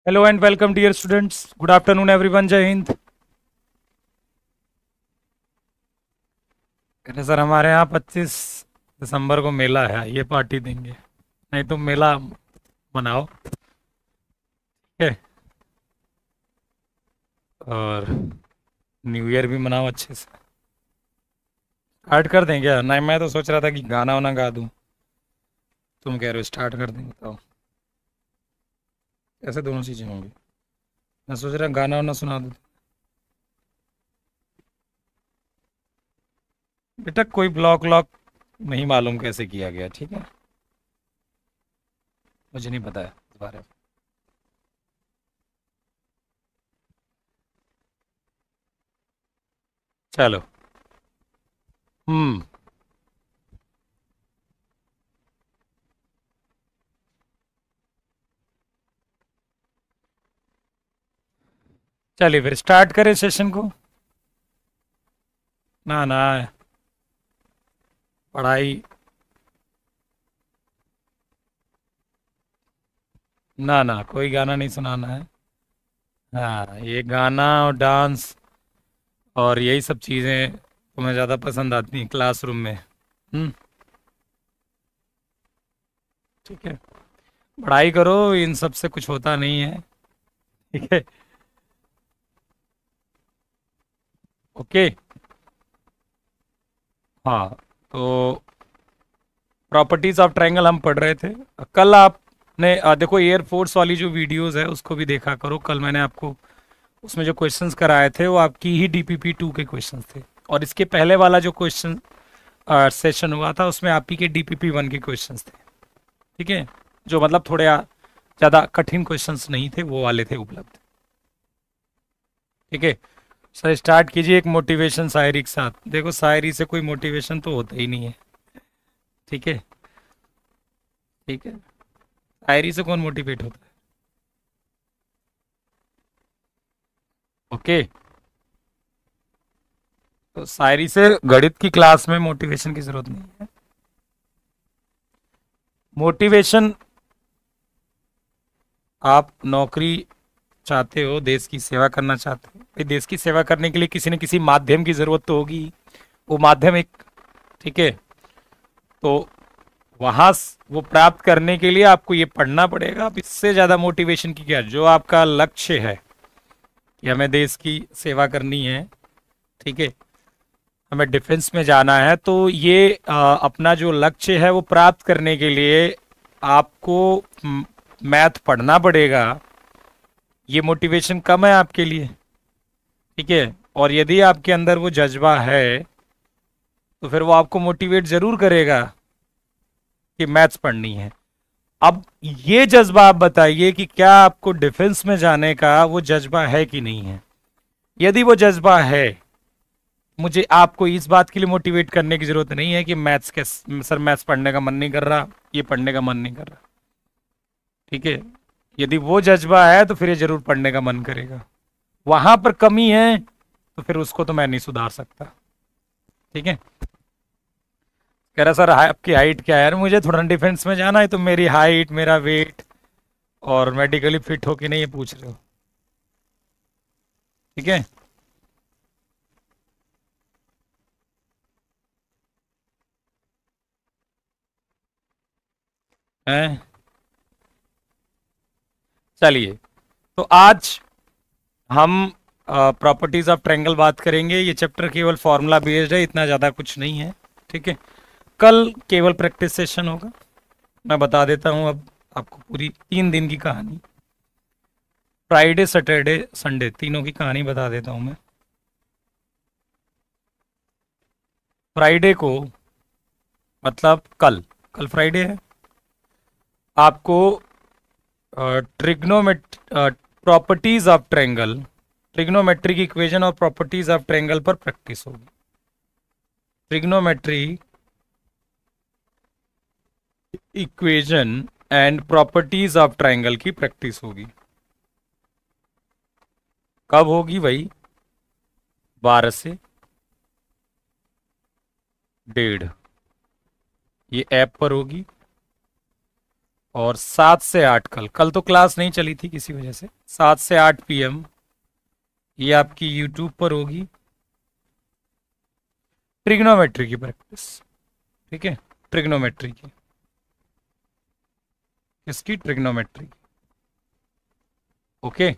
Hello and welcome dear students. Good afternoon everyone. जय हिंद। कह रहे सर हमारे यहाँ 25 दिसंबर को मेला है, ये पार्टी देंगे। नहीं तो मेला मनाओ, ठीक है। और न्यू ईयर भी मनाओ अच्छे से। स्टार्ट कर दें क्या? नहीं, मैं तो सोच रहा था कि गाना वाना गा दूं। तुम कह रहे हो स्टार्ट कर दें, बताओ कैसे दोनों चीज़ें होंगी। मैं सोच रहा गाना वाना सुना दूं। बेटा कोई ब्लॉक व्लॉक नहीं मालूम कैसे किया गया, ठीक है। मुझे नहीं पता है इस बारे में। चलो। हम्म। चलिए फिर स्टार्ट करें सेशन को। ना ना, पढ़ाई। ना ना, कोई गाना नहीं सुनाना है। हाँ, ये गाना और डांस और यही सब चीज़ें तुम्हें ज़्यादा पसंद आती हैं क्लासरूम में। ठीक है। पढ़ाई करो, इन सब से कुछ होता नहीं है। ठीक है। ओके। हाँ, तो प्रॉपर्टीज ऑफ ट्रायंगल हम पढ़ रहे थे। कल आपने देखो एयरफोर्स वाली जो वीडियोस है उसको भी देखा करो। कल मैंने आपको उसमें जो क्वेश्चंस कराए थे वो आपकी ही डीपीपी 2 के क्वेश्चंस थे। और इसके पहले वाला जो क्वेश्चन सेशन हुआ था उसमें आपकी के डीपीपी 1 के क्वेश्चंस थे। ठीक है। जो मतलब थोड़े ज़्यादा कठिन क्वेश्चंस नहीं थे, वो वाले थे उपलब्ध। ठीक है। सर स्टार्ट कीजिए एक मोटिवेशन शायरी के साथ। देखो शायरी से कोई मोटिवेशन तो होता ही नहीं है। ठीक है। ठीक है। शायरी से कौन मोटिवेट होता है? ओके। तो शायरी से गणित की क्लास में मोटिवेशन की जरूरत नहीं है। मोटिवेशन, आप नौकरी चाहते हो, देश की सेवा करना चाहते हो, भाई देश की सेवा करने के लिए किसी न किसी माध्यम की जरूरत तो होगी। वो माध्यम एक, ठीक है। तो वहां वो प्राप्त करने के लिए आपको ये पढ़ना पड़ेगा। अब इससे ज्यादा मोटिवेशन की क्या, जो आपका लक्ष्य है कि हमें देश की सेवा करनी है, ठीक है, हमें डिफेंस में जाना है, तो ये अपना जो लक्ष्य है वो प्राप्त करने के लिए आपको मैथ पढ़ना पड़ेगा। ये मोटिवेशन कम है आपके लिए, ठीक है। और यदि आपके अंदर वो जज्बा है तो फिर वो आपको मोटिवेट जरूर करेगा कि मैथ्स पढ़नी है। अब ये जज्बा आप बताइए कि क्या आपको डिफेंस में जाने का वो जज्बा है कि नहीं है। यदि वो जज्बा है, मुझे आपको इस बात के लिए मोटिवेट करने की जरूरत नहीं है कि मैथ्स के सर मैथ्स पढ़ने का मन नहीं कर रहा, ये पढ़ने का मन नहीं कर रहा, ठीक है। यदि वो जज्बा है तो फिर ये जरूर पढ़ने का मन करेगा। वहां पर कमी है तो फिर उसको तो मैं नहीं सुधार सकता। ठीक है। कह रहा सर आपकी हाइट क्या है यार, मुझे थोड़ा डिफेंस में जाना है, तो मेरी हाइट, मेरा वेट और मेडिकली फिट हो कि नहीं ये पूछ रहे हो। ठीक है। हैं? चलिए, तो आज हम प्रॉपर्टीज ऑफ ट्रायंगल बात करेंगे। ये चैप्टर केवल फॉर्मूला बेस्ड है, इतना ज़्यादा कुछ नहीं है। ठीक है। कल केवल प्रैक्टिस सेशन होगा। मैं बता देता हूँ अब आपको पूरी 3 दिन की कहानी, फ्राइडे सैटरडे संडे तीनों की कहानी बता देता हूँ मैं। फ्राइडे को मतलब कल, कल फ्राइडे है। आपको trigonometric properties of triangle, trigonometric equation और प्रॉपर्टीज ऑफ ट्रायंगल पर प्रैक्टिस होगी। Trigonometry equation and properties of triangle की प्रैक्टिस होगी। कब होगी भाई? 12 से 1:30 ये ऐप पर होगी। और 7 से 8 कल कल तो क्लास नहीं चली थी किसी वजह से, 7 से 8 PM ये आपकी यूट्यूब पर होगी ट्रिग्नोमेट्री की प्रैक्टिस। ठीक है, ट्रिग्नोमेट्री की, किसकी? ट्रिग्नोमेट्री। ओके,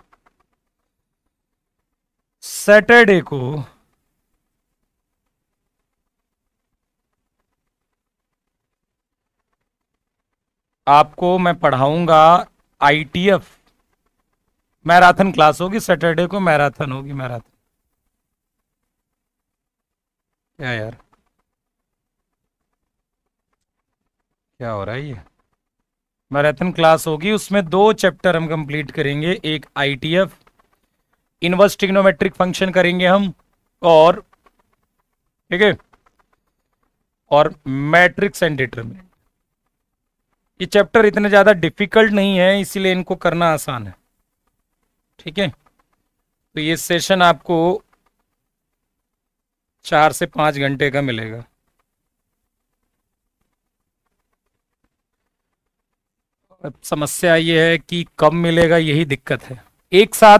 सैटरडे को आपको मैं पढ़ाऊंगा ITF मैराथन क्लास होगी। सैटरडे को मैराथन होगी, मैराथन। क्या यार, क्या हो रहा है ये? मैराथन क्लास होगी, उसमें 2 चैप्टर हम कंप्लीट करेंगे। एक ITF इनवर्स ट्रिग्नोमेट्रिक फंक्शन करेंगे हम, और ठीक है, और मैट्रिक्स एंड डिटरमिनेंट। ये चैप्टर इतने ज्यादा डिफिकल्ट नहीं है, इसीलिए इनको करना आसान है। ठीक है, तो ये सेशन आपको 4 से 5 घंटे का मिलेगा। अब समस्या ये है कि कब मिलेगा, यही दिक्कत है। एक साथ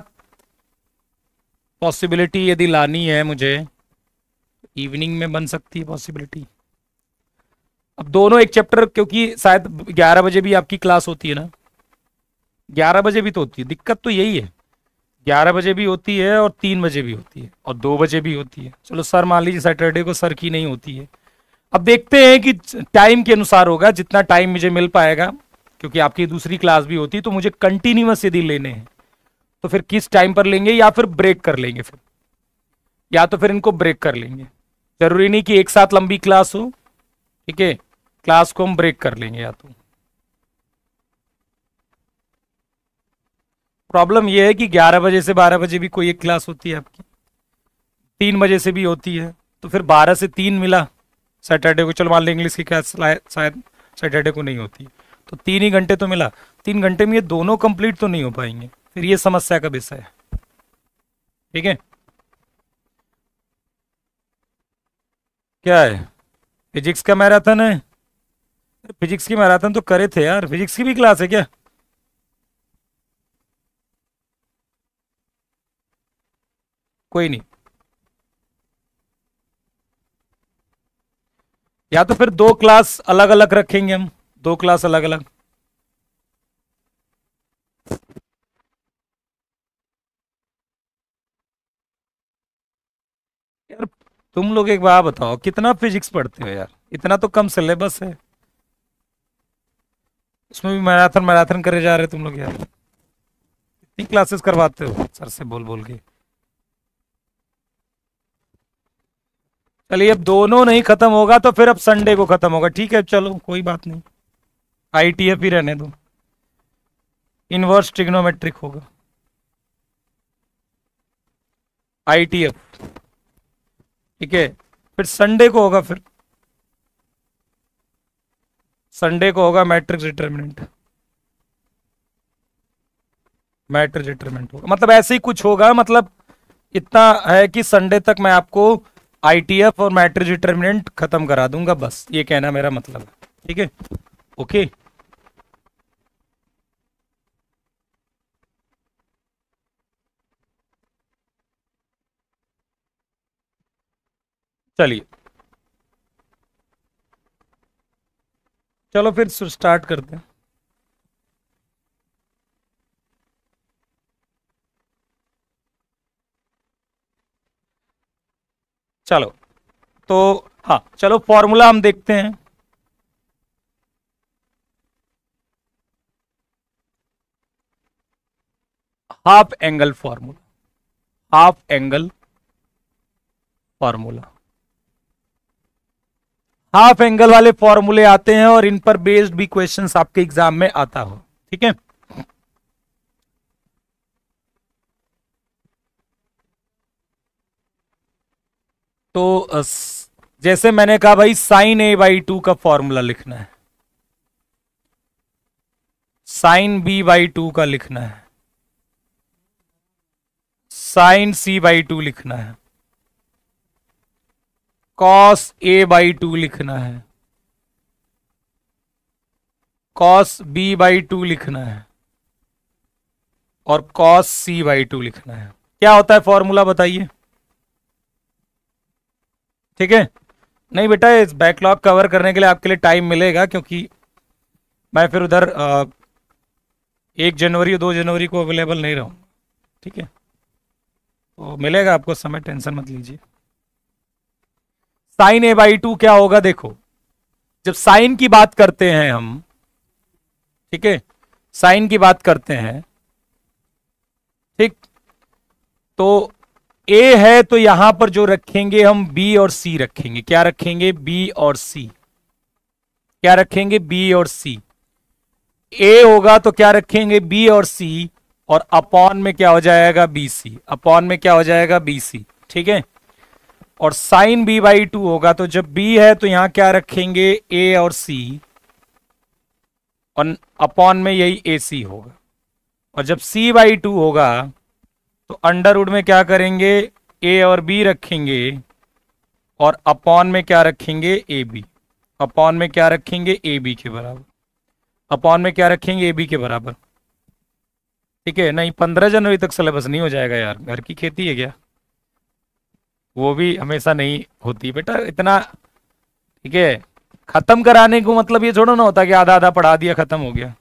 पॉसिबिलिटी यदि लानी है मुझे, इवनिंग में बन सकती है पॉसिबिलिटी। अब दोनों एक चैप्टर, क्योंकि शायद 11 बजे भी आपकी क्लास होती है ना, 11 बजे भी तो होती है। दिक्कत तो यही है, 11 बजे भी होती है और 3 बजे भी होती है और 2 बजे भी होती है। चलो सर मान लीजिए सैटरडे को सर की नहीं होती है। अब देखते हैं कि टाइम के अनुसार होगा, जितना टाइम मुझे मिल पाएगा, क्योंकि आपकी दूसरी क्लास भी होती है। तो मुझे कंटिन्यूअस यदि लेने हैं तो फिर किस टाइम पर लेंगे, या फिर ब्रेक कर लेंगे फिर, या तो फिर इनको ब्रेक कर लेंगे। जरूरी नहीं कि एक साथ लंबी क्लास हो। ठीक है, क्लास को हम ब्रेक कर लेंगे। या तो प्रॉब्लम यह है कि 11 बजे से 12 बजे भी कोई एक क्लास होती है आपकी, 3 बजे से भी होती है। तो फिर 12 से 3 मिला सैटरडे को। चलो मान लें इंग्लिश की क्लास शायद सैटरडे को नहीं होती, तो 3 ही घंटे तो मिला। 3 घंटे में ये दोनों कंप्लीट तो नहीं हो पाएंगे, फिर ये समस्या का विषय है। ठीक है, क्या है? फिजिक्स का मैराथन है? फिजिक्स की मैराथन तो करे थे यार, फिजिक्स की भी क्लास है क्या? कोई नहीं, या तो फिर 2 क्लास अलग अलग रखेंगे हम, 2 क्लास अलग अलग। यार तुम लोग एक बात बताओ, कितना फिजिक्स पढ़ते हो यार? इतना तो कम सिलेबस है, उसमें भी मैराथन मैराथन करे जा रहे तुम लोग यार। कितनी क्लासेस करवाते हो सर से बोल बोल के? चलिए, अब दोनों नहीं खत्म होगा तो फिर अब संडे को खत्म होगा। ठीक है, चलो कोई बात नहीं, ITF ही रहने दो, इनवर्स ट्रिग्नोमेट्रिक होगा ITF। ठीक है, फिर संडे को होगा, फिर संडे को होगा मैट्रिक्स डिटर्मिनेंट। मैट्रिक्स डिटर्मिनेंट होगा, मतलब ऐसे ही कुछ होगा। मतलब इतना है कि संडे तक मैं आपको ITF और मैट्रिक्स डिटर्मिनेंट खत्म करा दूंगा, बस ये कहना मेरा मतलब है। ठीक है, ओके। चलिए, चलो फिर स्टार्ट करते हैं। चलो, तो हाँ, चलो फॉर्मूला हम देखते हैं। Half angle formula, half angle formula. Half angle वाले फॉर्मूले आते हैं और इन पर बेस्ड भी क्वेश्चंस आपके एग्जाम में आता हो। ठीक है, तो जैसे मैंने कहा भाई, sin A/2 का फॉर्मूला लिखना है, sin B/2 का लिखना है, sin C/2 लिखना है, cos A/2 लिखना है, कॉस बी बाई टू लिखना है और कॉस सी बाई टू लिखना है। क्या होता है फॉर्मूला बताइए। ठीक है। नहीं बेटा, इस बैकलॉग कवर करने के लिए आपके लिए टाइम मिलेगा, क्योंकि मैं फिर उधर 1 जनवरी और 2 जनवरी को अवेलेबल नहीं रहूंगा। ठीक है, तो मिलेगा आपको समय, टेंशन मत लीजिए। साइन ए बाई टू क्या होगा देखो, जब साइन की बात करते हैं हम, ठीक है, साइन की बात करते हैं, ठीक, तो ए है तो यहां पर जो रखेंगे हम बी और सी रखेंगे। क्या रखेंगे? बी और सी। क्या रखेंगे? बी और सी। ए होगा तो क्या रखेंगे? बी और सी, और अपॉन में क्या हो जाएगा? बी सी। अपॉन में क्या हो जाएगा? B C. ठीक है। और साइन बी बाई टू होगा तो जब बी है तो यहां क्या रखेंगे? ए और सी, और अपॉन में यही ए सी होगा। और जब सी बाई टू होगा तो अंडरवुड में क्या करेंगे? ए और बी रखेंगे, और अपॉन में क्या रखेंगे? A B. अपॉन में क्या रखेंगे? ए बी के बराबर। अपॉन में क्या रखेंगे? ए बी के बराबर। ठीक है। नहीं, 15 जनवरी तक सिलेबस नहीं हो जाएगा यार, घर की खेती है क्या? वो भी हमेशा नहीं होती बेटा इतना। ठीक है, खत्म कराने को मतलब ये थोड़ा ना होता कि आधा आधा पढ़ा दिया खत्म हो गया।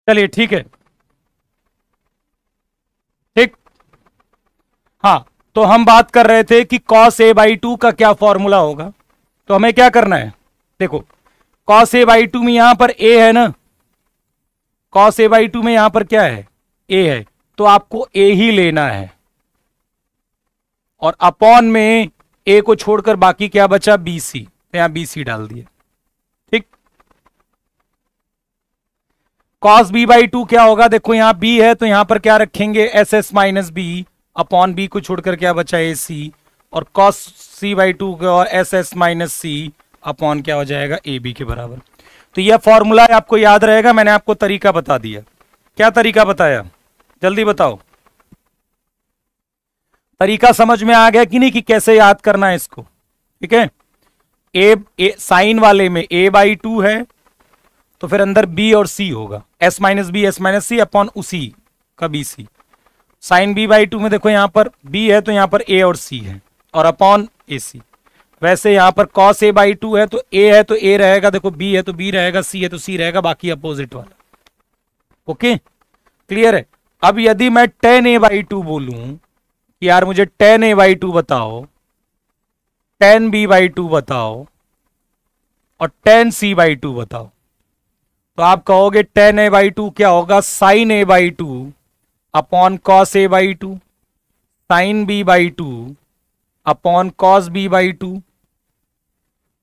चलिए ठीक है, ठीक। हाँ, तो हम बात कर रहे थे कि cos a/2 का क्या फॉर्मूला होगा। तो हमें क्या करना है, देखो cos a/2 में यहां पर a है ना, cos a/2 में यहां पर क्या है, a है, तो आपको a ही लेना है, और अपॉन में a को छोड़कर बाकी क्या बचा, bc, तो यहां bc डाल दिया, ठीक। cos b/2 क्या होगा, देखो यहां b है तो यहां पर क्या रखेंगे, ss minus B, upon b को छोड़कर क्या बचा, ac, और cos c/2 का और ss माइनस सी अपॉन क्या हो जाएगा, ab के बराबर। तो यह फॉर्मूला आपको याद रहेगा, मैंने आपको तरीका बता दिया। क्या तरीका बताया, जल्दी बताओ, तरीका समझ में आ गया कि नहीं, कि कैसे याद करना है इसको, ठीक है। ए साइन वाले में a/2 है, तो फिर अंदर b और c होगा, s minus B S minus C upon उसी का bc। साइन b/2 में देखो यहां पर b है तो यहां पर a और c है, और अपॉन ac। वैसे यहां पर cos a/2 है तो a है तो a रहेगा, देखो b है तो b रहेगा, c है तो c रहेगा, बाकी अपोजिट वाला। ओके, क्लियर है। अब यदि मैं tan a/2 बोलूं कि यार मुझे tan a/2 बताओ, tan b/2 बताओ, और tan c/2 बताओ, तो आप कहोगे tan a/2 क्या होगा, sin a/2 upon cos a/2, sin b/2 upon cos b/2,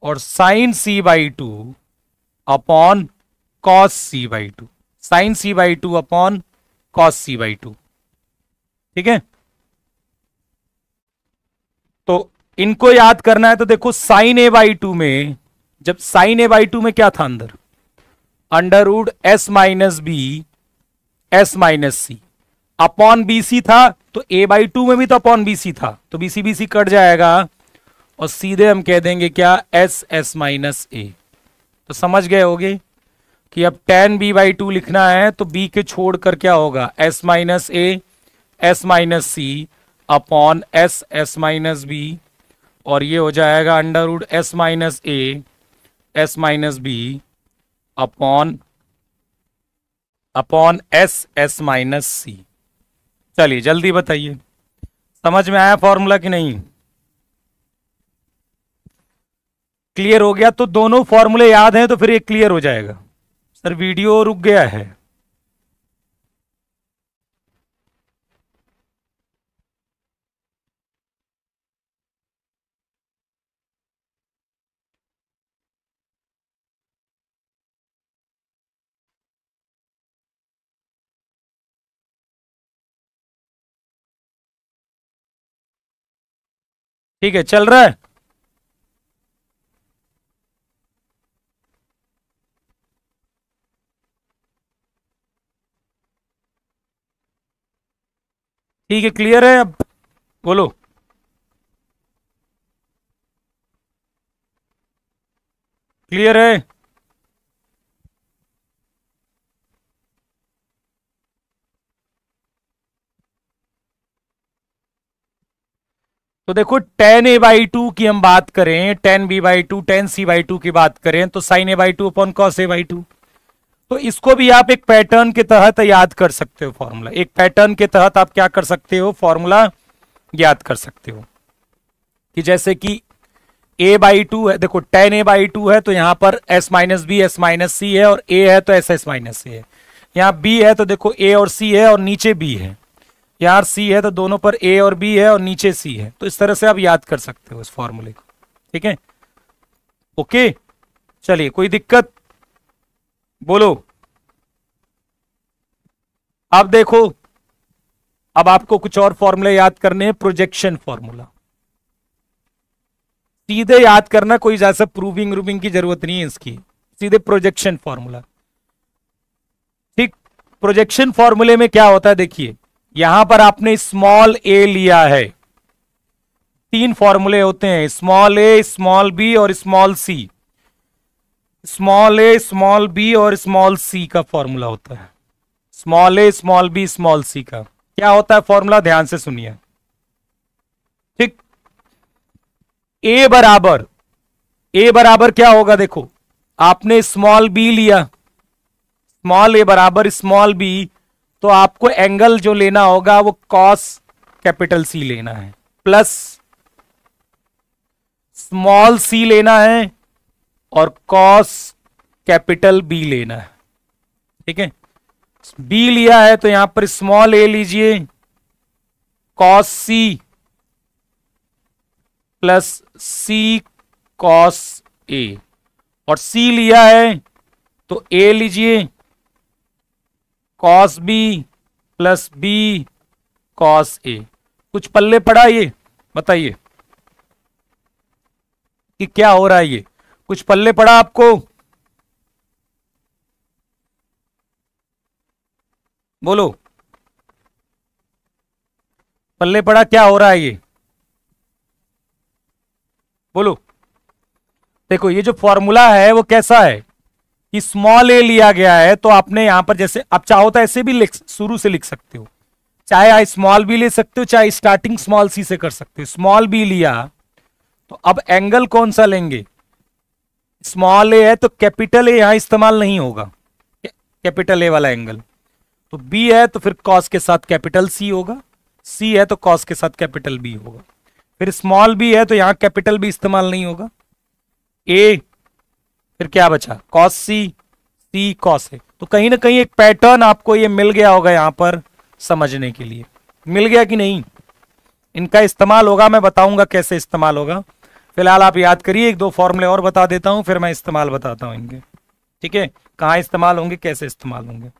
और sin c/2 upon cos c/2, sin c/2 upon cos c/2, ठीक है। तो इनको याद करना है, तो देखो sin a/2 में, जब sin a/2 में क्या था अंदर, under root s minus B S minus C, upon bc था, तो a/2 में भी तो अपॉन bc था, तो bc bc कट जाएगा, और सीधे हम कह देंगे क्या, एस एस माइनस ए। तो समझ गए होगे कि अब tan b/2 लिखना है तो b के छोड़कर क्या होगा, s minus A S minus C upon S S minus B, और ये हो जाएगा under root S minus A S minus B upon upon S S minus C. चलिए जल्दी बताइए, समझ में आया फॉर्मूला कि नहीं, क्लियर हो गया। तो दोनों फॉर्मूले याद हैं तो फिर ये क्लियर हो जाएगा। सर वीडियो रुक गया है, ठीक है, चल रहा है। ठीक है, क्लियर है, अब बोलो। क्लियर है, तो देखो tan a/2 की हम बात करें, tan b/2 tan c/2 की बात करें, तो sin a/2 upon cos a/2। तो इसको भी आप एक पैटर्न के तहत याद कर सकते हो, फॉर्मूला एक पैटर्न के तहत आप क्या कर सकते हो, फॉर्मूला याद कर सकते हो। कि जैसे कि a/2 है, देखो tan a/2 है तो यहां पर s minus B S minus C है, और a है तो एस एस माइनस सी है। यहां b है तो देखो a और c है, और नीचे b है। यार c है तो दोनों पर a और b है, और नीचे c है। तो इस तरह से आप याद कर सकते हो इस फॉर्मूले को, ठीक है। ओके, चलिए कोई दिक्कत, बोलो। अब देखो, अब आपको कुछ और फॉर्मूले याद करने हैं, प्रोजेक्शन फॉर्मूला सीधे याद करना, कोई जैसा प्रूविंग रूविंग की जरूरत नहीं है इसकी, सीधे प्रोजेक्शन फॉर्मूला, ठीक। प्रोजेक्शन फॉर्मूले में क्या होता है, देखिए यहां पर आपने स्मॉल ए लिया है, तीन फॉर्मूले होते हैं, स्मॉल ए स्मॉल बी और स्मॉल सी। स्मॉल ए स्मॉल बी और स्मॉल सी का फॉर्मूला होता है, स्मॉल ए स्मॉल बी स्मॉल सी का क्या होता है फॉर्मूला, ध्यान से सुनिए, ठीक। ए बराबर क्या होगा, देखो आपने स्मॉल बी लिया, स्मॉल ए बराबर स्मॉल बी, तो आपको एंगल जो लेना होगा वो कॉस कैपिटल सी लेना है, प्लस स्मॉल सी लेना है और कॉस कैपिटल बी लेना है। ठीक है, बी लिया है तो यहां पर स्मॉल ए लीजिए, cos C plus C cos A, और सी लिया है तो ए लीजिए, cos B plus B cos A. कुछ पल्ले पड़ा ये बताइए कि क्या हो रहा है, ये कुछ पल्ले पड़ा आपको? बोलो, पल्ले पड़ा, क्या हो रहा है ये? बोलो। देखो ये जो फॉर्मूला है वो कैसा है कि स्मॉल ए लिया गया है, तो आपने यहां पर जैसे आप चाहो तो ऐसे भी शुरू से लिख सकते हो, चाहे आई स्मॉल बी ले सकते हो, चाहे स्टार्टिंग स्मॉल सी से कर सकते हो। स्मॉल बी लिया तो अब एंगल कौन सा लेंगे? स्मॉल ए है तो कैपिटल ए यहां इस्तेमाल नहीं होगा, कैपिटल ए वाला एंगल। तो बी है तो फिर कॉस के साथ कैपिटल सी होगा, सी है तो कॉस के साथ कैपिटल बी होगा। फिर स्मॉल बी है तो यहां कैपिटल बी इस्तेमाल नहीं होगा, ए फिर क्या बचा? Cos C, C cos A. तो कहीं ना कहीं एक पैटर्न आपको ये मिल गया होगा यहां पर समझने के लिए। मिल गया कि नहीं? इनका इस्तेमाल होगा, मैं बताऊंगा कैसे इस्तेमाल होगा। फिलहाल आप याद करिए, एक दो फॉर्मूले और बता देता हूं, फिर मैं इस्तेमाल बताता हूं इनके। ठीक है, कहां इस्तेमाल होंगे, कैसे इस्तेमाल होंगे।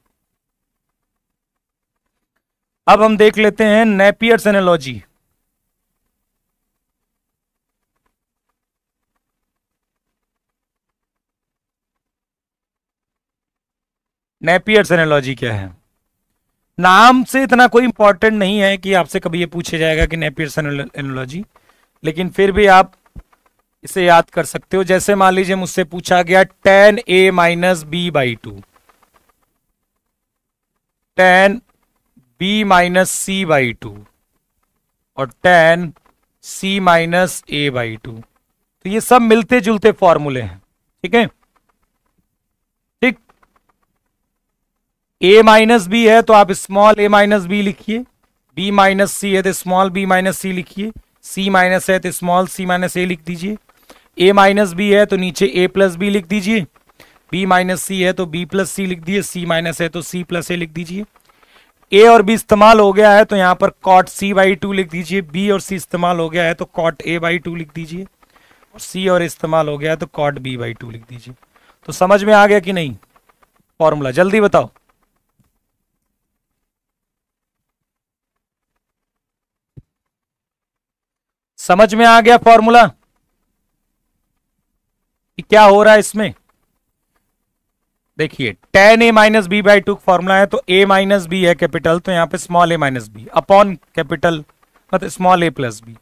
अब हम देख लेते हैं नेपियर्स एनालॉजी। नेपियर्स एनालॉजी क्या है? नाम से इतना कोई इंपॉर्टेंट नहीं है कि आपसे कभी ये पूछा जाएगा कि नेपियर्स एनालॉजी, लेकिन फिर भी आप इसे याद कर सकते हो। जैसे मान लीजिए मुझसे पूछा गया tan a minus B by two, tan b minus C by two और tan c minus a by two, तो ये सब मिलते जुलते फॉर्मूले हैं। ठीक है, ठीक। a माइनस बी है तो आप स्मॉल a माइनस बी लिखिए, b माइनस सी है तो स्मॉल b माइनस सी लिखिए, c माइनस है तो स्मॉल c माइनस a लिख दीजिए, a माइनस बी है तो नीचे a प्लस बी लिख दीजिए, b माइनस सी है तो b प्लस सी लिख दीजिए, c माइनस है तो c प्लस a लिख दीजिए। a और b इस्तेमाल हो गया है तो यहां पर cot c बाई टू लिख दीजिए, b और c इस्तेमाल हो गया है तो cot a बाई टू लिख दीजिए, और c और इस्तेमाल हो गया है तो cot b बाई टू लिख दीजिए। तो समझ में आ गया कि नहीं फॉर्मूला? जल्दी बताओ। समझ में आ गया फॉर्मूला कि क्या हो रहा है इसमें? देखिए tan a minus B by two formula है, तो a माइनस बी है कैपिटल, तो यहां पे small a minus B upon capital मतलब स्मॉल a प्लस बी,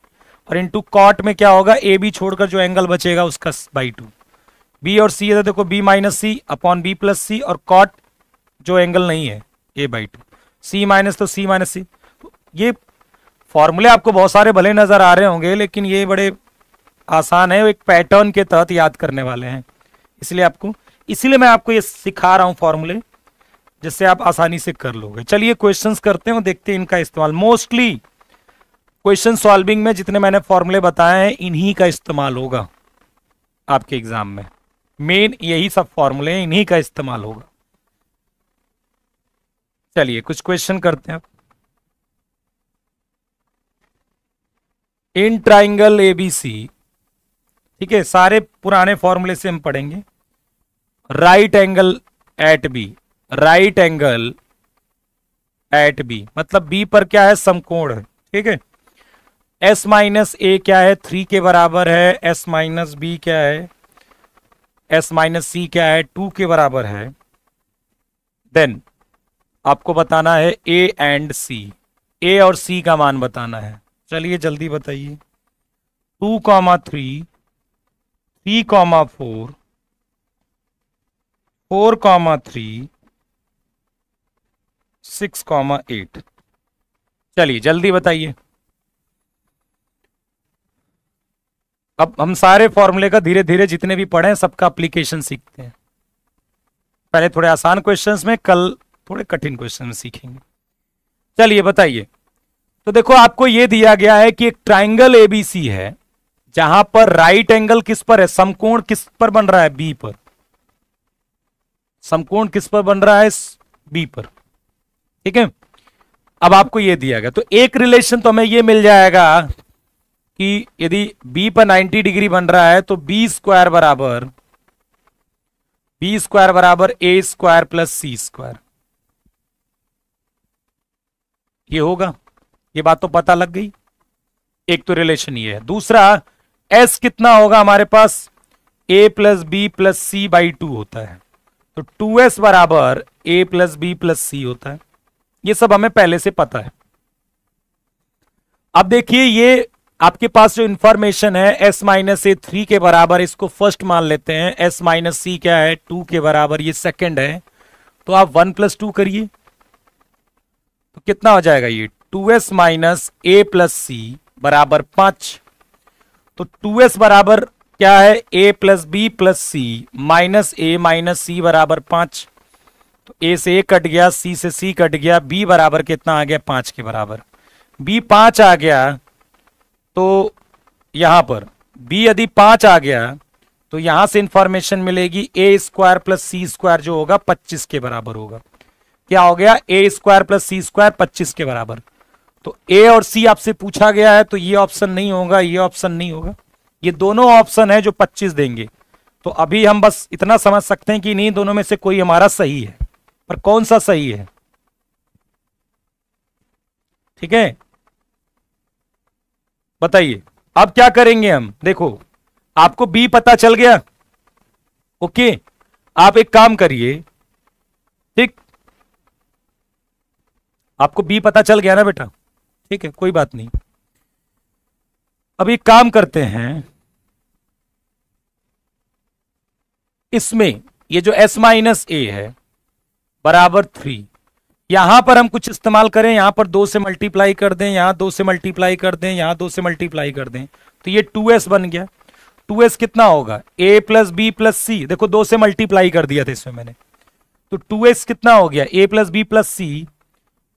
और इनटू कॉट में क्या होगा? ए बी छोड़कर जो एंगल बचेगा उसका बाई टू। बी और सी है तो देखो b minus C upon B plus C, और कॉट जो एंगल नहीं है a by two, C minus तो c माइनस सी। ये फॉर्मूले आपको बहुत सारे भले नजर आ रहे होंगे, लेकिन ये बड़े आसान है, एक पैटर्न के तहत याद करने वाले हैं, इसीलिए मैं आपको ये सिखा रहा हूं फॉर्मूले, जिससे आप आसानी से कर लोगे। चलिए क्वेश्चंस करते हैं और देखते हैं इनका इस्तेमाल। मोस्टली क्वेश्चन सॉल्विंग में जितने मैंने फॉर्मूले बताए हैं इन्हीं का इस्तेमाल होगा आपके एग्जाम में। मेन यही सब फॉर्मूले हैं, इन्हीं का इस्तेमाल होगा। चलिए कुछ क्वेश्चन करते हैं। इन ट्राइंगल एबीसी, ठीक है, सारे पुराने फॉर्मूले से हम पढ़ेंगे। Right angle at B, right angle at B मतलब बी पर क्या है? समकोण है। ठीक है, एस माइनस ए क्या है? 3 के बराबर है। एस माइनस बी क्या है? एस माइनस सी क्या है? 2 के बराबर है। देन आपको बताना है ए एंड सी, ए और सी का मान बताना है। चलिए जल्दी बताइए। 2,3, 3,4, 4,3, 6,8। चलिए जल्दी बताइए। अब हम सारे फॉर्मूले का धीरे धीरे जितने भी पढ़े हैं सबका एप्लीकेशन सीखते हैं। पहले थोड़े आसान क्वेश्चंस में, कल थोड़े कठिन क्वेश्चन में सीखेंगे। चलिए बताइए। तो देखो आपको यह दिया गया है कि एक ट्राइंगल एबीसी है जहां पर राइट एंगल किस पर है, समकोण किस पर बन रहा है, बी पर। समकोण किस पर बन रहा है, बी पर। ठीक है, अब आपको यह दिया गया तो एक रिलेशन तो हमें यह मिल जाएगा कि यदि बी पर 90 डिग्री बन रहा है तो बी स्क्वायर बराबर A square plus C square, ये होगा। ये बात तो पता लग गई, एक तो रिलेशन ये है। दूसरा, एस कितना होगा हमारे पास, A plus B plus C by 2 होता है, तो 2s बराबर A plus B plus C होता है। ये सब हमें पहले से पता है। अब देखिए ये आपके पास जो इंफॉर्मेशन है एस माइनस ए 3 के बराबर, इसको फर्स्ट मान लेते हैं। एस माइनस सी क्या है, 2 के बराबर, ये सेकंड है। तो आप 1 + 2 करिए तो कितना हो जाएगा, ये 2s माइनस ए प्लस सी बराबर 5। तो 2s बराबर क्या है, a plus B plus C minus A minus C बराबर 5। तो a से a कट गया, c से c कट गया, b बराबर कितना आ गया, 5 के बराबर। b 5 आ गया तो यहां पर b यदि 5 आ गया तो यहां से इंफॉर्मेशन मिलेगी a square plus C square जो होगा 25 के बराबर होगा। क्या हो गया, a square plus C square 25 के बराबर। तो a और c आपसे पूछा गया है तो ये ऑप्शन नहीं होगा, ये ऑप्शन नहीं होगा, ये दोनों ऑप्शन है जो 25 देंगे। तो अभी हम बस इतना समझ सकते हैं कि नहीं, दोनों में से कोई हमारा सही है, पर कौन सा सही है। ठीक है, बताइए अब क्या करेंगे हम। देखो आपको बी पता चल गया, ओके। आप एक काम करिए, ठीक, आपको बी पता चल गया ना बेटा, ठीक है, कोई बात नहीं। अब एक काम करते हैं, इसमें ये जो s माइनस ए है बराबर 3, यहां पर हम कुछ इस्तेमाल करें, यहां पर 2 से मल्टीप्लाई कर दें, यहां 2 से मल्टीप्लाई कर दें, यहां 2 से मल्टीप्लाई कर दें, तो ये 2s बन गया। 2s कितना होगा, a प्लस बी प्लस सी, देखो 2 से मल्टीप्लाई कर दिया था इसमें मैंने, तो 2s कितना हो गया, a plus B plus C,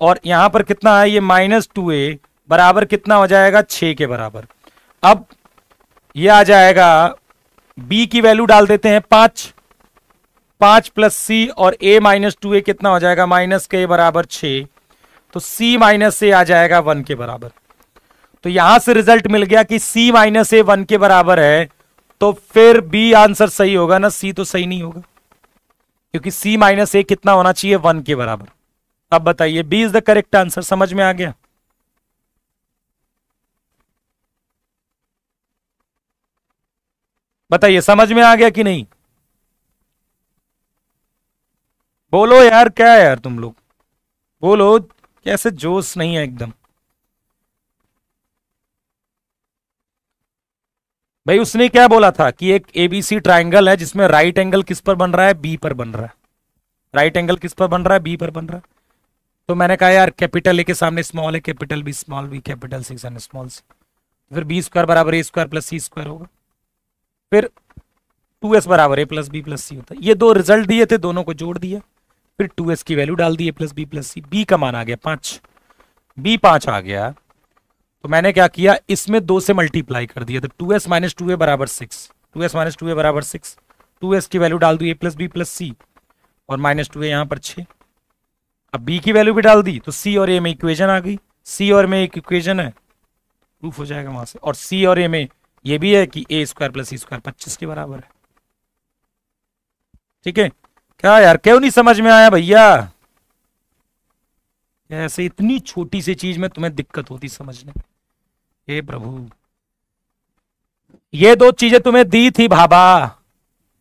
और यहां पर कितना है, ये -2a बराबर कितना हो जाएगा, 6 के बराबर। अब ये आ जाएगा, b की वैल्यू डाल देते हैं 5 प्लस सी, और a माइनस 2a कितना हो जाएगा, माइनस के बराबर 6, तो c माइनस ए आ जाएगा 1 के बराबर। तो यहां से रिजल्ट मिल गया कि c माइनस ए 1 के बराबर है, तो फिर b आंसर सही होगा ना, c तो सही नहीं होगा, क्योंकि c माइनस ए कितना होना चाहिए, 1 के बराबर। अब बताइए b is the correct answer, समझ में आ गया। बताइए समझ में आ गया कि नहीं, बोलो यार, क्या है यार तुम लोग, बोलो, कैसे जोश नहीं है एकदम। भाई उसने क्या बोला था कि एक एबीसी ट्राइंगल है जिसमें राइट एंगल किस पर बन रहा है, बी पर बन रहा है। राइट एंगल किस पर बन रहा है, बी पर बन रहा है। तो मैंने कहा यार कैपिटल ए के सामने स्मॉल है, capital B small B, capital C and small C, फिर बी स्क्वायर बराबर A square plus C square होगा, फिर 2s बराबर A plus B plus C होता है। ये दो रिजल्ट दिए थे, दोनों को जोड़ दिया, फिर 2s की वैल्यू डाल दी, ए प्लस बी प्लस सी। बी का मान आ गया 5, बी 5 आ गया, तो मैंने क्या किया, इसमें 2 से मल्टीप्लाई कर दिया, तो 2s माइनस 2a बराबर 6, 2s माइनस 2a बराबर 6, 2s की वैल्यू डाल दी, ए प्लस बी प्लस सी, और -2a यहां पर 6। अब b की वैल्यू भी डाल दी, तो c और a में इक्वेशन आ गई, c और में एक इक्वेशन है, प्रूफ हो जाएगा वहां से। और c और a में ये भी है कि a square plus C square 25 के बराबर है। ठीक है, क्या यार, क्यों नहीं समझ में आया भैया, ऐसे इतनी छोटी सी चीज में तुम्हें दिक्कत होती समझने, हे प्रभु। ये 2 चीजें तुम्हें दी थी भाबा,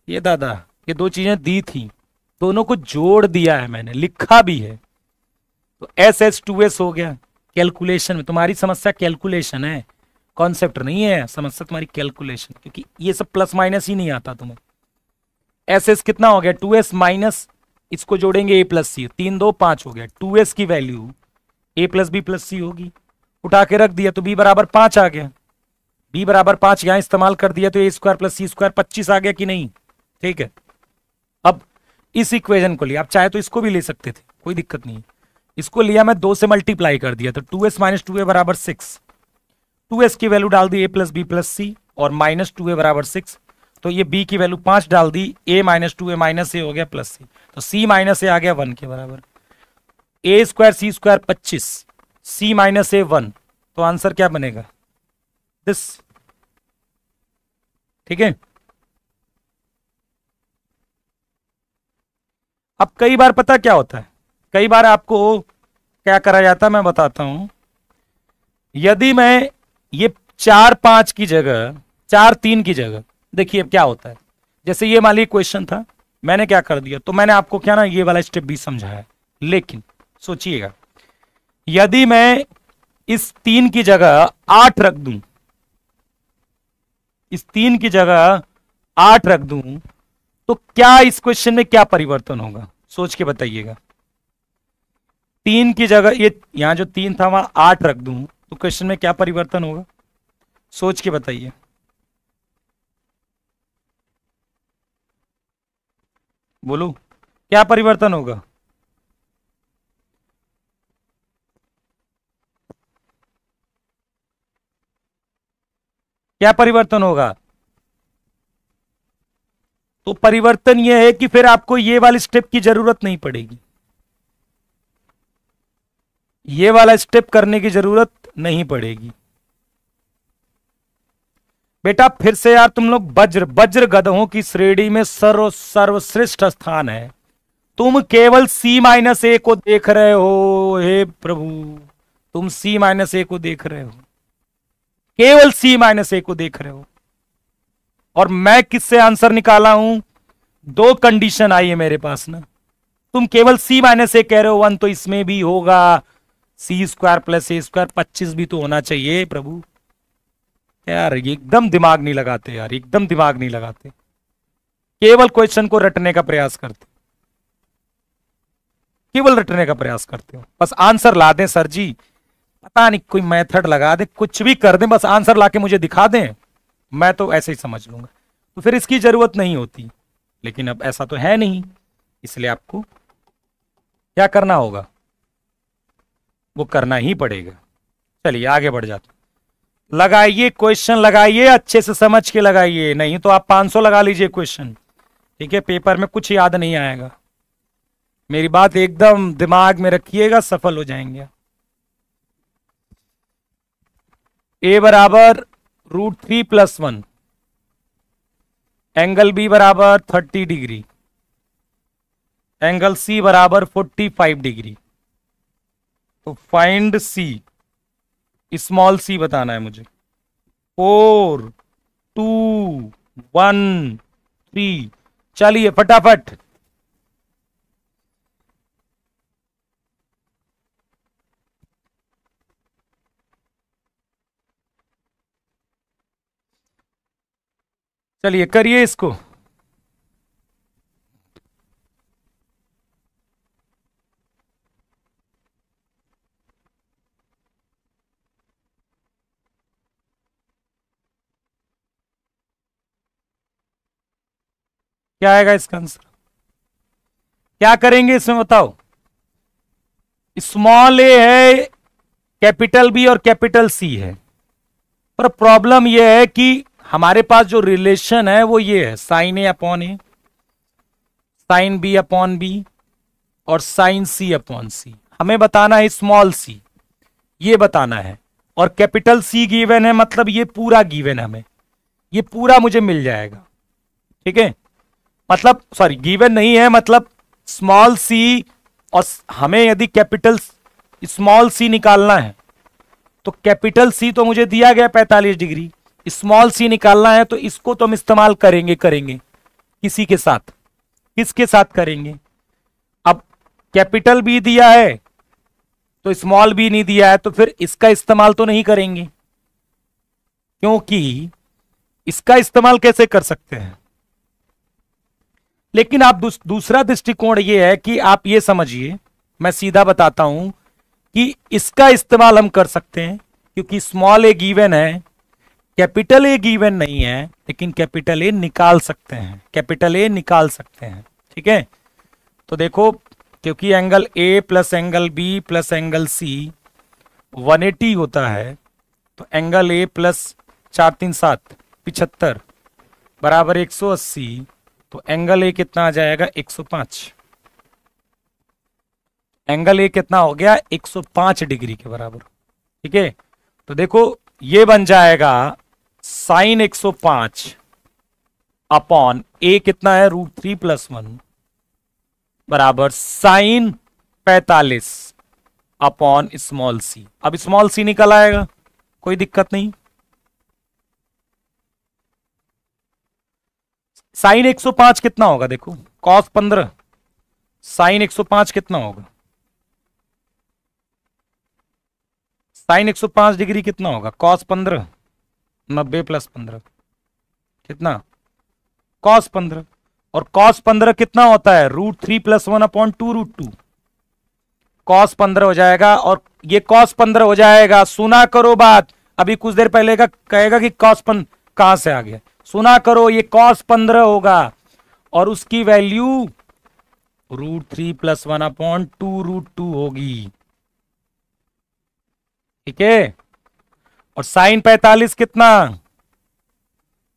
ये दादा, ये 2 चीजें दी थी, दोनों को जोड़ दिया है मैंने, लिखा भी है। तो एस 2s हो गया। कैलकुलेशन में तुम्हारी समस्या कैलकुलेशन है, कॉन्सेप्ट नहीं है, समस्या तुम्हारी कैलकुलेशन, क्योंकि ये सब प्लस माइनस ही नहीं आता तुम्हें। एस कितना हो गया, 2s माइनस, इसको जोड़ेंगे a प्लस सी, 3 2 5 हो गया। 2s की value a plus B plus C होगी, उठा के रख दिया तो b बराबर 5 आ गया, b बराबर 5 यहां इस्तेमाल कर दिया तो a square plus C square 25 आ गया कि नहीं। ठीक है, अब इस इक्वेशन को लिया, आप चाहे तो इसको भी ले सकते थे, कोई दिक्कत नहीं। इसको लिया मैं 2 से मल्टीप्लाई कर दिया, तो 2s माइनस 2a बराबर 6। 2s की वैल्यू डाल दी a plus B plus C, और माइनस 2a बराबर 6, तो ये b की वैल्यू 5 डाल दी, a माइनस 2a माइनस ए हो गया प्लस सी, तो c माइनस ए आ गया 1 के बराबर। a square C square 25, c minus A 1, तो आंसर क्या बनेगा दिस, ठीक है। अब कई बार पता क्या होता है, कई बार आपको क्या करा जाता है मैं बताता हूं। यदि मैं ये 4-5 की जगह 4-3 की जगह, देखिए क्या होता है, जैसे ये मान लीजिए क्वेश्चन था, मैंने क्या कर दिया, तो मैंने आपको क्या ना ये वाला स्टेप भी समझाया, लेकिन सोचिएगा यदि मैं इस 3 की जगह 8 रख दूं, इस 3 की जगह 8 रख दूं, तो क्या इस क्वेश्चन में क्या परिवर्तन होगा, सोच के बताइएगा। 3 की जगह ये यहां जो 3 था वहां 8 रख दूं, तो क्वेश्चन में क्या परिवर्तन होगा, सोच के बताइए। बोलो क्या परिवर्तन होगा। क्या परिवर्तन होगा, तो परिवर्तन यह है कि फिर आपको ये वाली स्टेप की जरूरत नहीं पड़ेगी, ये वाला स्टेप करने की जरूरत नहीं पड़ेगी। बेटा फिर से यार तुम लोग वज्र वज्र गधों की श्रेणी में सर्वश्रेष्ठ स्थान है, तुम केवल c माइनस ए को देख रहे हो, हे प्रभु तुम c माइनस ए को देख रहे हो, केवल c माइनस ए को देख रहे हो। और मैं किससे आंसर निकाला हूं, 2 कंडीशन आई है मेरे पास ना, तुम केवल c माइनस ए कह रहे हो 1, तो इसमें भी होगा c स्क्वायर प्लस ए स्क्वायर 25 भी तो होना चाहिए प्रभु। यार ये एकदम दिमाग नहीं लगाते यार, एकदम दिमाग नहीं लगाते, केवल क्वेश्चन को रटने का प्रयास करते, केवल रटने का प्रयास करते हो, बस आंसर ला दें सर जी, पता नहीं कोई मेथड लगा दे, कुछ भी कर दें, बस आंसर लाके मुझे दिखा दें, मैं तो ऐसे ही समझ लूंगा, तो फिर इसकी जरूरत नहीं होती। लेकिन अब ऐसा तो है नहीं, इसलिए आपको क्या करना होगा, वो करना ही पड़ेगा। चलिए आगे बढ़ जाते, लगाइए क्वेश्चन, लगाइए अच्छे से समझ के लगाइए, नहीं तो आप 500 लगा लीजिए क्वेश्चन, ठीक है, पेपर में कुछ याद नहीं आएगा। मेरी बात एकदम दिमाग में रखिएगा, सफल हो जाएंगे। a बराबर √3 + 1, एंगल b बराबर 30 डिग्री, एंगल c बराबर 45 डिग्री, तो फाइंड c, स्मॉल c बताना है मुझे। 4 2 1 3, चलिए फटाफट। चलिए करिए इसको। क्या आएगा इसका आंसर, क्या करेंगे इसमें बताओ। स्मॉल ए है, कैपिटल बी और कैपिटल सी है, पर प्रॉब्लम यह है कि हमारे पास जो रिलेशन है वो ये है, sine A upon A, sine B upon B और साइन सी अपॉन सी। हमें बताना है स्मॉल सी, ये बताना है, और कैपिटल सी गिवन है, मतलब ये पूरा गिवन है, हमें ये पूरा मुझे मिल जाएगा, ठीक है, मतलब सॉरी गिवन नहीं है, मतलब स्मॉल सी, और हमें यदि कैपिटल स्मॉल सी निकालना है तो कैपिटल सी तो मुझे दिया गया 45 डिग्री, स्मॉल सी निकालना है तो इसको तो हम इस्तेमाल करेंगे किसी के साथ, किसके साथ करेंगे। अब कैपिटल बी दिया है तो स्मॉल बी नहीं दिया है, तो फिर इसका इस्तेमाल तो नहीं करेंगे, क्योंकि इसका इस्तेमाल कैसे कर सकते हैं। लेकिन आप दूसरा दृष्टिकोण ये है कि आप ये समझिए, मैं सीधा बताता हूं कि इसका इस्तेमाल हम कर सकते हैं, क्योंकि स्मॉल ए गिवन है, कैपिटल ए गिवन नहीं है, लेकिन कैपिटल ए निकाल सकते हैं, कैपिटल ए निकाल सकते हैं, ठीक है। तो देखो, क्योंकि angle A plus angle B plus angle C 180 होता है, तो एंगल ए प्लस 4 3 7 75 बराबर 180, तो एंगल ए कितना आ जाएगा 105। एंगल ए कितना हो गया 105 डिग्री के बराबर। ठीक है, तो देखो ये बन जाएगा साइन 105 अपॉन ए कितना है √3+1 बराबर साइन 45 अपॉन स्मॉल सी। अब स्मॉल सी निकल आएगा, कोई दिक्कत नहीं। साइन 105 कितना होगा, देखो कॉस 15 साइन 105 कितना होगा, साइन 105 डिग्री कितना होगा, कॉस 15 90 + 15 कितना, कॉस 15। और कॉस 15 कितना होता है √3+1 अपॉन 2√2, कॉस 15 हो जाएगा। और ये कॉस 15 हो जाएगा, सुना करो बात, अभी कुछ देर पहले का कहेगा कि कॉस 15 कहां से आ गया, सुना करो, ये कॉस 15 होगा और उसकी वैल्यू √3+1 अपॉन 2√2 होगी। ठीक है, और साइन 45 कितना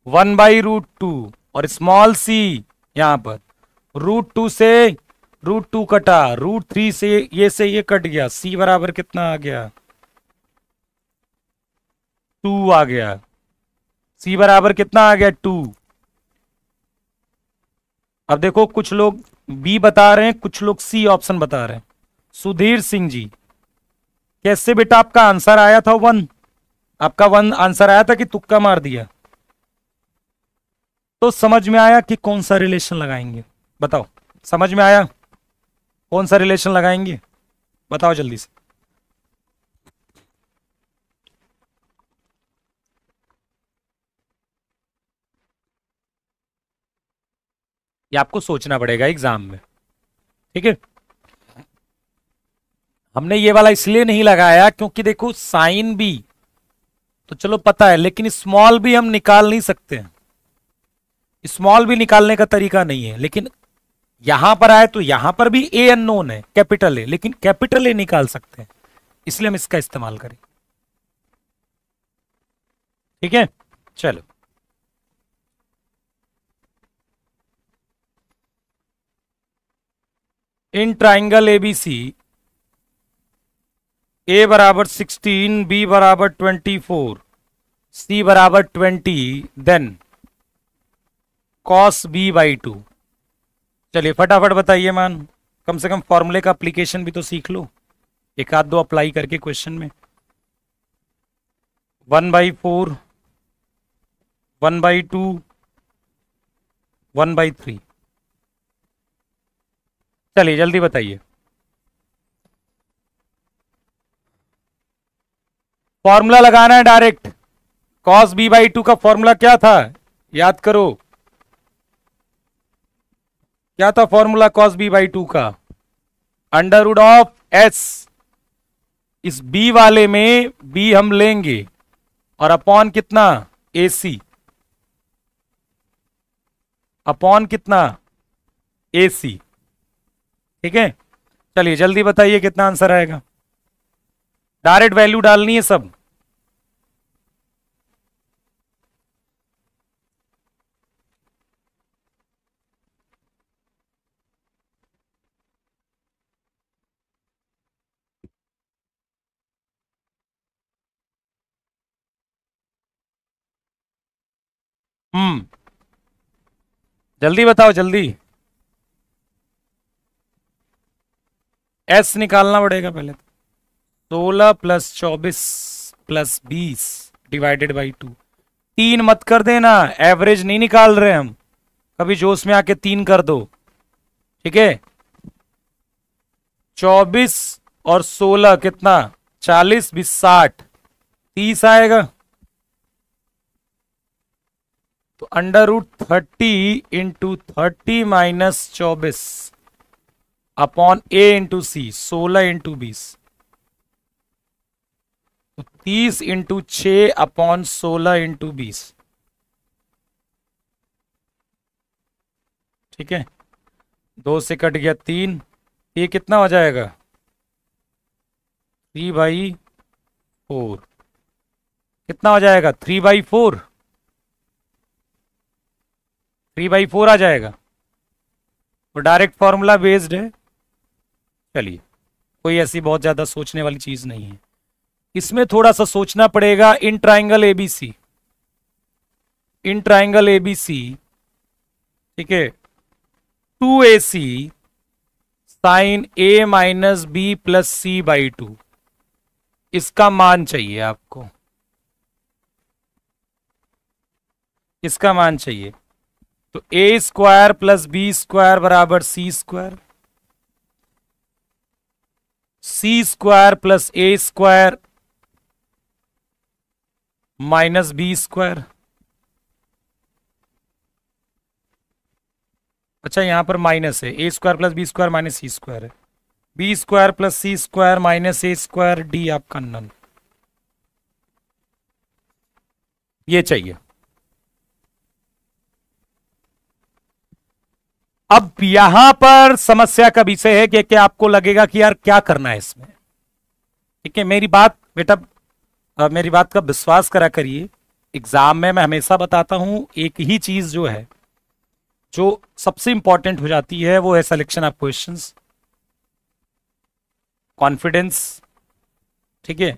1/√2 और स्मॉल सी यहां पर √2 से √2 कटा, √3 से ये कट गया, सी बराबर कितना आ गया 2 आ गया, सी बराबर कितना आ गया 2। अब देखो कुछ लोग बी बता रहे हैं, कुछ लोग सी ऑप्शन बता रहे हैं। सुधीर सिंह जी, कैसे बेटा आपका आंसर आया था 1, आपका 1 आंसर आया था कि तुक्का मार दिया? तो समझ में आया कि कौन सा रिलेशन लगाएंगे, बताओ समझ में आया कौन सा रिलेशन लगाएंगे, बताओ जल्दी से। ये आपको सोचना पड़ेगा एग्जाम में। ठीक है, हमने ये वाला इसलिए नहीं लगाया क्योंकि देखो साइन बी तो चलो पता है, लेकिन स्मॉल भी हम निकाल नहीं सकते हैं, स्मॉल भी निकालने का तरीका नहीं है। लेकिन यहां पर आए तो यहां पर भी ए अननोन है, कैपिटल ए, लेकिन कैपिटल ए निकाल सकते हैं, इसलिए हम इसका इस्तेमाल करें। ठीक है, चलो इन ट्राइंगल एबीसी ए बराबर 16 बी बराबर 24 सी बराबर 20 देन कॉस b/2। चलिए फटाफट बताइए मान, कम से कम फॉर्मूले का एप्लीकेशन भी तो सीख लो, एक आध दो अप्लाई करके क्वेश्चन में। 1/4 1/2 1/3, चलिए जल्दी बताइए। फॉर्मूला लगाना है डायरेक्ट। कॉस b/2 का फॉर्मूला क्या था, याद करो, क्या था फॉर्मूला कॉस b/2 का, √s। इस b वाले में b हम लेंगे और अपॉन कितना ac, अपॉन कितना ac। ठीक है, चलिए जल्दी बताइए कितना आंसर आएगा, डायरेक्ट वैल्यू डालनी है सब। जल्दी बताओ जल्दी, एस निकालना पड़ेगा पहले तो। 16 + 24 + 20 /2। 3 मत कर देना, एवरेज नहीं निकाल रहे हम, कभी जोश में आके 3 कर दो। ठीक है, 24 और 16 कितना 40 20 60 30 आएगा, तो √30 × 30 - 24 अपॉन a × c 16 × 20, तो 30 × 6 अपॉन 16 × 20। ठीक है, 2 से कट गया 3, ये कितना हो जाएगा 3/4, कितना हो जाएगा 3/4, 3/4 आ जाएगा। वो डायरेक्ट फॉर्मूला बेस्ड है। चलिए, कोई ऐसी बहुत ज्यादा सोचने वाली चीज नहीं है। इसमें थोड़ा सा सोचना पड़ेगा। In triangle ABC, in triangle ABC, ठीक है, 2AC sine A minus B plus C/2, इसका मान चाहिए आपको, इसका मान चाहिए। तो A² प्लस B² बराबर C², C² plus A² minus B²। अच्छा, यहां पर माइनस है, A² plus B² minus C² है, B² plus C² minus A² D आपका नन, ये चाहिए। अब यहां पर समस्या का विषय है कि क्या आपको लगेगा कि यार क्या करना है इसमें। ठीक है, मेरी बात बेटा, मेरी बात का विश्वास करा करिए। एग्जाम में मैं हमेशा बताता हूं, एक ही चीज जो है जो सबसे इंपॉर्टेंट हो जाती है वो है सिलेक्शन ऑफ क्वेश्चंस, कॉन्फिडेंस। ठीक है,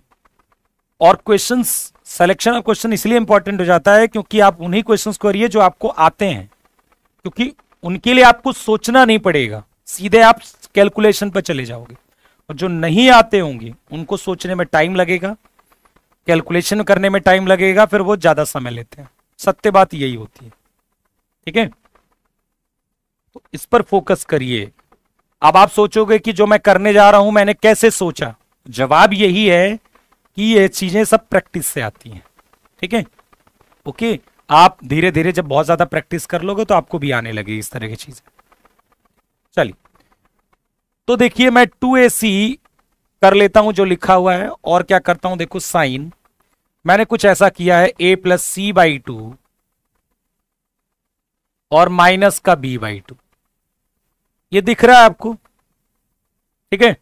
और क्वेश्चंस, सिलेक्शन ऑफ क्वेश्चन इसलिए इंपॉर्टेंट हो जाता है क्योंकि आप उन्हीं क्वेश्चंस को करिए जो आपको आते हैं, क्योंकि उनके लिए आपको सोचना नहीं पड़ेगा, सीधे आप कैलकुलेशन पर चले जाओगे। और जो नहीं आते होंगे उनको सोचने में टाइम लगेगा, कैलकुलेशन करने में टाइम लगेगा, फिर वो ज्यादा समय लेते हैं। सत्य बात यही होती है। ठीक है, तो इस पर फोकस करिए। अब आप सोचोगे कि जो मैं करने जा रहा हूं मैंने कैसे सोचा, जवाब यही है कि ये चीजें सब प्रैक्टिस से आती हैं। ठीक है, ओके, आप धीरे धीरे जब बहुत ज्यादा प्रैक्टिस कर लोगे तो आपको भी आने लगेगी इस तरह की चीजें। चलिए, तो देखिए मैं 2AC कर लेता हूं जो लिखा हुआ है, और क्या करता हूं देखो, साइन मैंने कुछ ऐसा किया है A प्लस C/2 और माइनस का B/2, ये दिख रहा है आपको। ठीक है,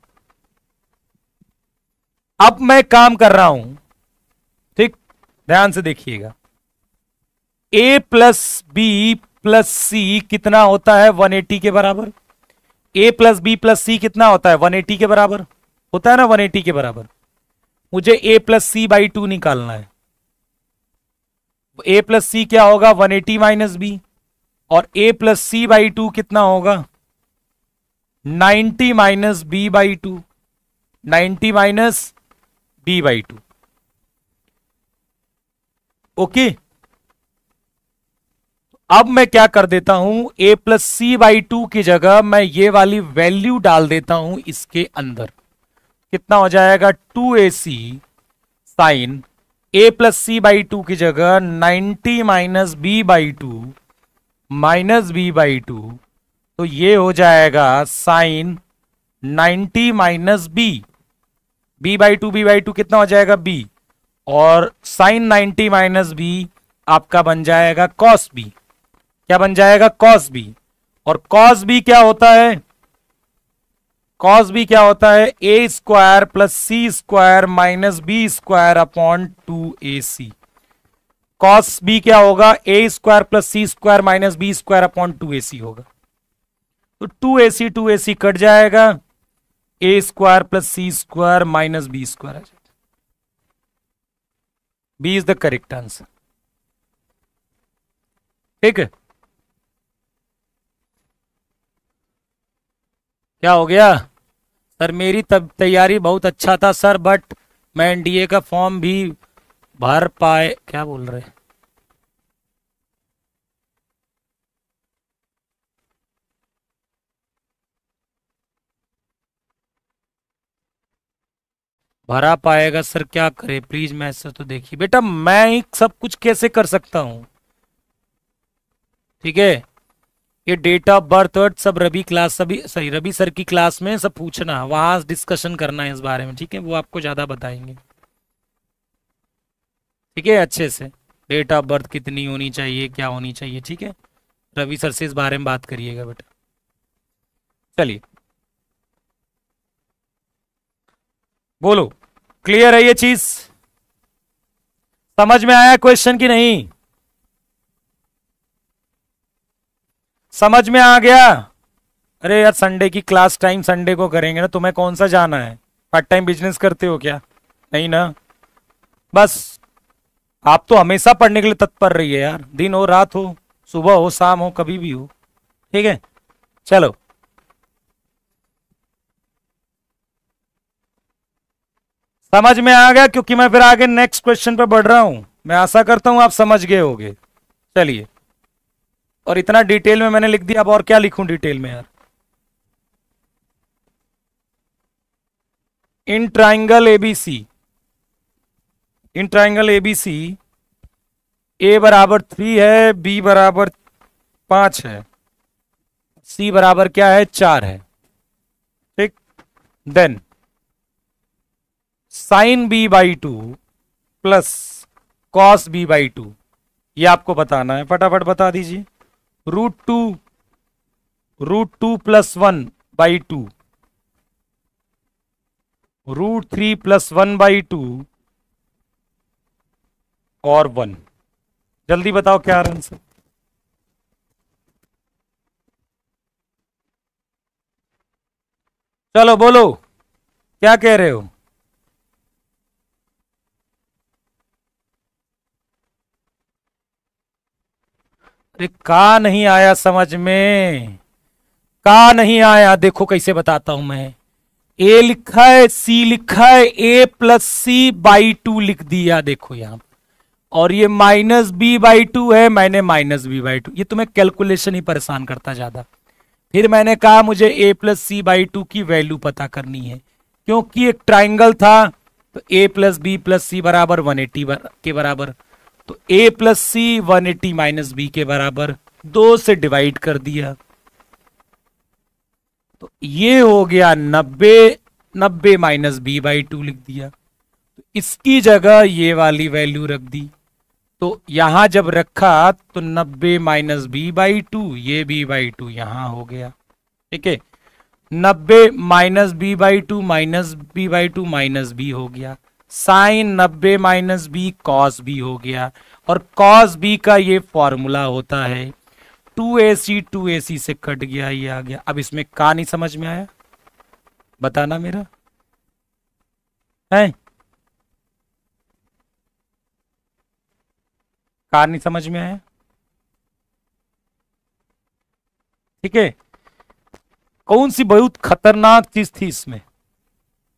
अब मैं काम कर रहा हूं, ठीक, ध्यान से देखिएगा। A plus B plus C कितना होता है 180 के बराबर। A plus B plus C कितना होता है 180 के बराबर, होता है ना 180 के बराबर। मुझे A प्लस C/2 निकालना है। A प्लस C क्या होगा 180 माइनस B, और A प्लस C/2 कितना होगा 90 minus B/2, 90 minus B/2। Okay, अब मैं क्या कर देता हूं, A प्लस C/2 की जगह मैं ये वाली वैल्यू डाल देता हूं इसके अंदर। कितना हो जाएगा 2AC sine A plus C/2 की जगह 90 माइनस B/2 माइनस B/2, तो ये हो जाएगा साइन 90 माइनस B/2 कितना हो जाएगा B, और साइन 90 माइनस B आपका बन जाएगा कॉस B। क्या बन जाएगा कॉस B, और कॉस B क्या होता है, कॉस B क्या होता है A² plus C² minus B² upon 2AC। Cos B क्या होगा A² plus C² minus B² upon 2AC होगा। तो 2AC कट जाएगा, A² plus C² minus B² आ जाएगा। B is the correct answer. ठीक है, क्या हो गया सर, मेरी तब तैयारी बहुत अच्छा था सर, बट मैं NDA का फॉर्म भी भर पाए, क्या बोल रहे, भरा पाएगा सर, क्या करे प्लीज मैसेज तो देखिए। बेटा मैं ही सब कुछ कैसे कर सकता हूं, ठीक है, ये डेट ऑफ बर्थ और सब रवि क्लास, सभी सही रवि सर की क्लास में सब पूछना, वहां डिस्कशन करना है इस बारे में। ठीक है, वो आपको ज्यादा बताएंगे। ठीक है, अच्छे से डेट ऑफ बर्थ कितनी होनी चाहिए, क्या होनी चाहिए। ठीक है, रवि सर से इस बारे में बात करिएगा बेटा। चलिए बोलो, क्लियर है ये चीज? समझ में आया क्वेश्चन की नहीं? समझ में आ गया? अरे यार, संडे की क्लास टाइम संडे को करेंगे ना, तुम्हें कौन सा जाना है? पार्ट टाइम बिजनेस करते हो क्या? नहीं ना? बस आप तो हमेशा पढ़ने के लिए तत्पर रही है यार, दिन हो रात हो, सुबह हो शाम हो, कभी भी हो। ठीक है, चलो। समझ में आ गया? क्योंकि मैं फिर आगे नेक्स्ट क्वेश्चन पे बढ़ रहा हूं। मैं आशा करता हूं आप समझ गए होगे। चलिए, और इतना डिटेल में मैंने लिख दिया, अब और क्या लिखूं डिटेल में यार। In triangle ABC, in triangle ABC A बराबर 3 है, बी बराबर 5 है, सी बराबर क्या है? 4 है। ठीक, then sine B by 2 plus cos B by 2, ये आपको बताना है, फटाफट बता दीजिए। Root two plus 1 by 2, √3 plus 1 by 2 और 1। जल्दी बताओ क्या आंसर? चलो बोलो, क्या कह रहे हो? अरे का नहीं आया समझ में? का नहीं आया? देखो कैसे बताता हूं मैं। ए लिखा है, सी लिखा है, ए प्लस सी बाई 2 लिख दिया, देखो यहां। और ये माइनस बी बाई 2 है, मैंने माइनस बी बाई 2। ये तुम्हें कैलकुलेशन ही परेशान करता ज्यादा। फिर मैंने कहा मुझे ए प्लस सी बाई 2 की वैल्यू पता करनी है, क्योंकि एक ट्राइंगल था, तो ए प्लस बी प्लस सी बराबर 180 के बराबर। तो ए प्लस सी 180 माइनस बी के बराबर, 2 से डिवाइड कर दिया, तो ये हो गया 90। 90 माइनस बी बाई 2 लिख दिया, तो इसकी जगह ये वाली वैल्यू रख दी। तो यहां जब रखा तो 90 माइनस बी बाई 2, ये बी बाई 2 यहां हो गया। ठीक है, 90 minus B by 2 minus B by 2 minus B हो गया। Sine 90 minus B cos B हो गया, और कॉस बी का ये फॉर्मूला होता है 2ac से कट गया, ये आ गया। अब इसमें का नहीं समझ में आया? बताना मेरा है, का नहीं समझ में आया? ठीक है, कौन सी बहुत खतरनाक चीज थी इसमें?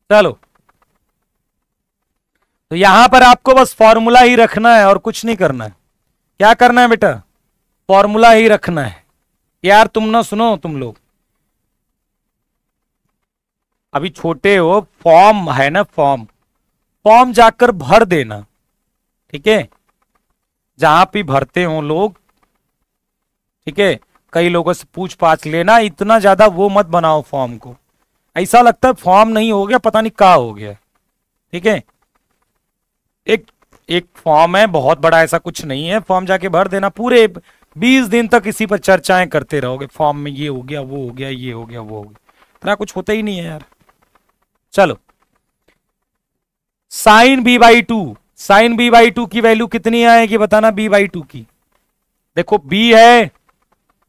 चलो, तो यहां पर आपको बस फॉर्मूला ही रखना है और कुछ नहीं करना है। क्या करना है बेटा? फॉर्मूला ही रखना है। यार तुम ना सुनो, तुम लोग अभी छोटे हो, फॉर्म है ना, फॉर्म फॉर्म जाकर भर देना। ठीक है, जहां भी भरते हो लोग, ठीक है, कई लोगों से पूछ पाछ लेना, इतना ज्यादा वो मत बनाओ फॉर्म को, ऐसा लगता है फॉर्म नहीं हो गया, पता नहीं क्या हो गया। ठीक है, एक एक फॉर्म है, बहुत बड़ा ऐसा कुछ नहीं है, फॉर्म जाके भर देना। पूरे 20 दिन तक इसी पर चर्चाएं करते रहोगे, फॉर्म में ये हो गया, वो हो गया, ये हो गया, वो हो गया, इतना कुछ होता ही नहीं है यार। चलो, sine B by 2, sine B by 2 की वैल्यू कितनी आएगी बताना? बी बाई 2 की, देखो बी है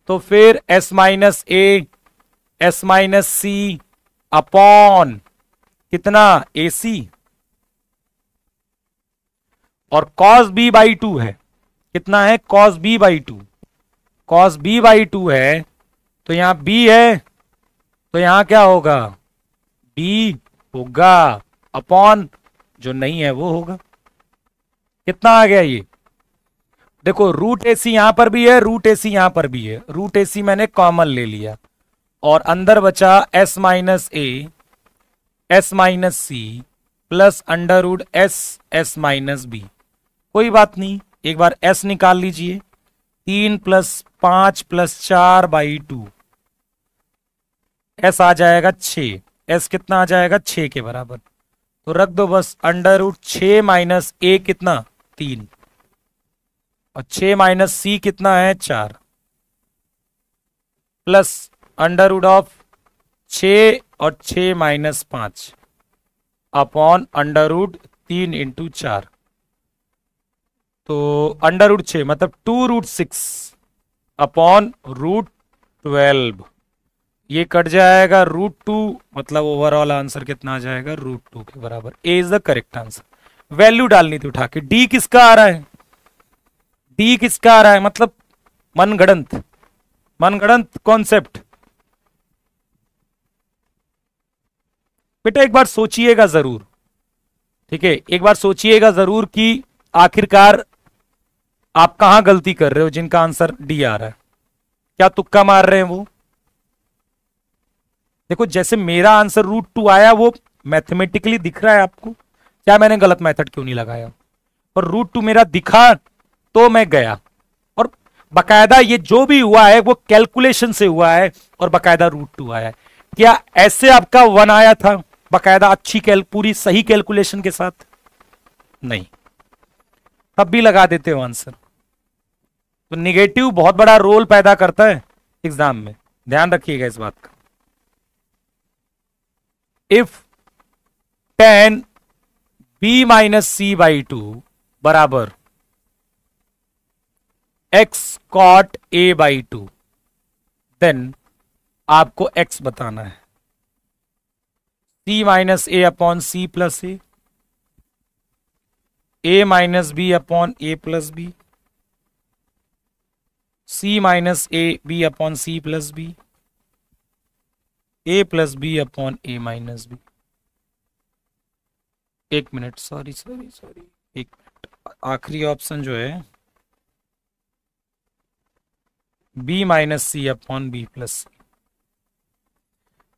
तो फिर S minus A, S minus C upon कितना? ए सी। और कॉस बी बाई 2 है, कितना है? Cos B by 2, cos B by 2 है, तो यहां बी है, तो यहां क्या होगा? बी होगा अपॉन, जो नहीं है वो होगा। कितना आ गया ये? देखो रूट ए सी यहां पर भी है, रूट ए सी यहां पर भी है, रूट ए सी मैंने कॉमन ले लिया, और अंदर बचा S minus A, S minus C plus under root S, S minus B. कोई बात नहीं, एक बार एस निकाल लीजिए, 3 प्लस 5 प्लस 4 बाई 2, एस आ जाएगा 6। एस कितना आ जाएगा? 6 के बराबर। तो रख दो बस, अंडर रूट 6 माइनस ए कितना? 3, और 6 माइनस सी कितना है? 4, प्लस अंडर रूट ऑफ 6 और 6 माइनस 5 अपॉन √3 × 4। तो √6 मतलब 2√6 अपॉन √12। ये कट जाएगा √2, मतलब ओवरऑल आंसर कितना आ जाएगा, √2 के बराबर। A is the correct answer. Value डालनी थी उठा के। डी किसका आ रहा है, डी किसका आ रहा है, मतलब मनगढ़ंत, मनगढ़ंत कॉन्सेप्ट। बेटा एक बार सोचिएगा जरूर, ठीक है, एक बार सोचिएगा जरूर कि आखिरकार आप कहां गलती कर रहे हो जिनका आंसर डी आ रहा है। क्या तुक्का मार रहे हैं वो? देखो जैसे मेरा आंसर √2 आया वो मैथमेटिकली दिख रहा है आपको, क्या मैंने गलत मेथड क्यों नहीं लगाया? और √2 मेरा दिखा तो मैं गया, और बकायदा ये जो भी हुआ है वो कैलकुलेशन से हुआ है और बकायदा √2 आया है। क्या ऐसे आपका 1 आया था बकायदा अच्छी पूरी सही कैलकुलेशन के साथ? नहीं, तब भी लगा देते हो आंसर। तो निगेटिव बहुत बड़ा रोल पैदा करता है एग्जाम में, ध्यान रखिएगा इस बात का। If tan b minus c/2 बराबर x cot a/2, देन आपको x बताना है। c minus a upon c plus a minus b upon a plus b, c minus a b upon c plus b, a plus B upon a minus B. एक minute, sorry, एक minute, आखिरी option जो है b minus C upon B plus C.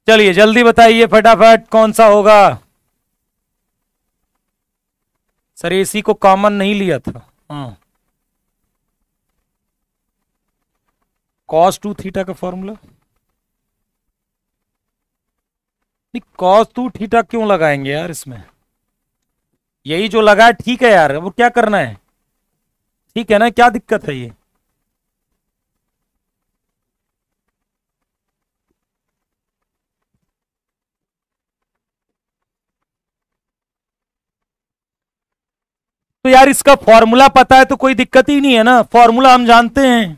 चलिए जल्दी बताइए फटाफट कौन सा होगा। सर एसी को कॉमन नहीं लिया था। हाँ, cos 2 थीटा का फॉर्मूला, cos 2 थीटा क्यों लगाएंगे यार इसमें? यही जो लगा है ठीक है यार, वो क्या करना है, ठीक है ना, क्या दिक्कत है ये? तो यार इसका फॉर्मूला पता है तो कोई दिक्कत ही नहीं है ना, फॉर्मूला हम जानते हैं।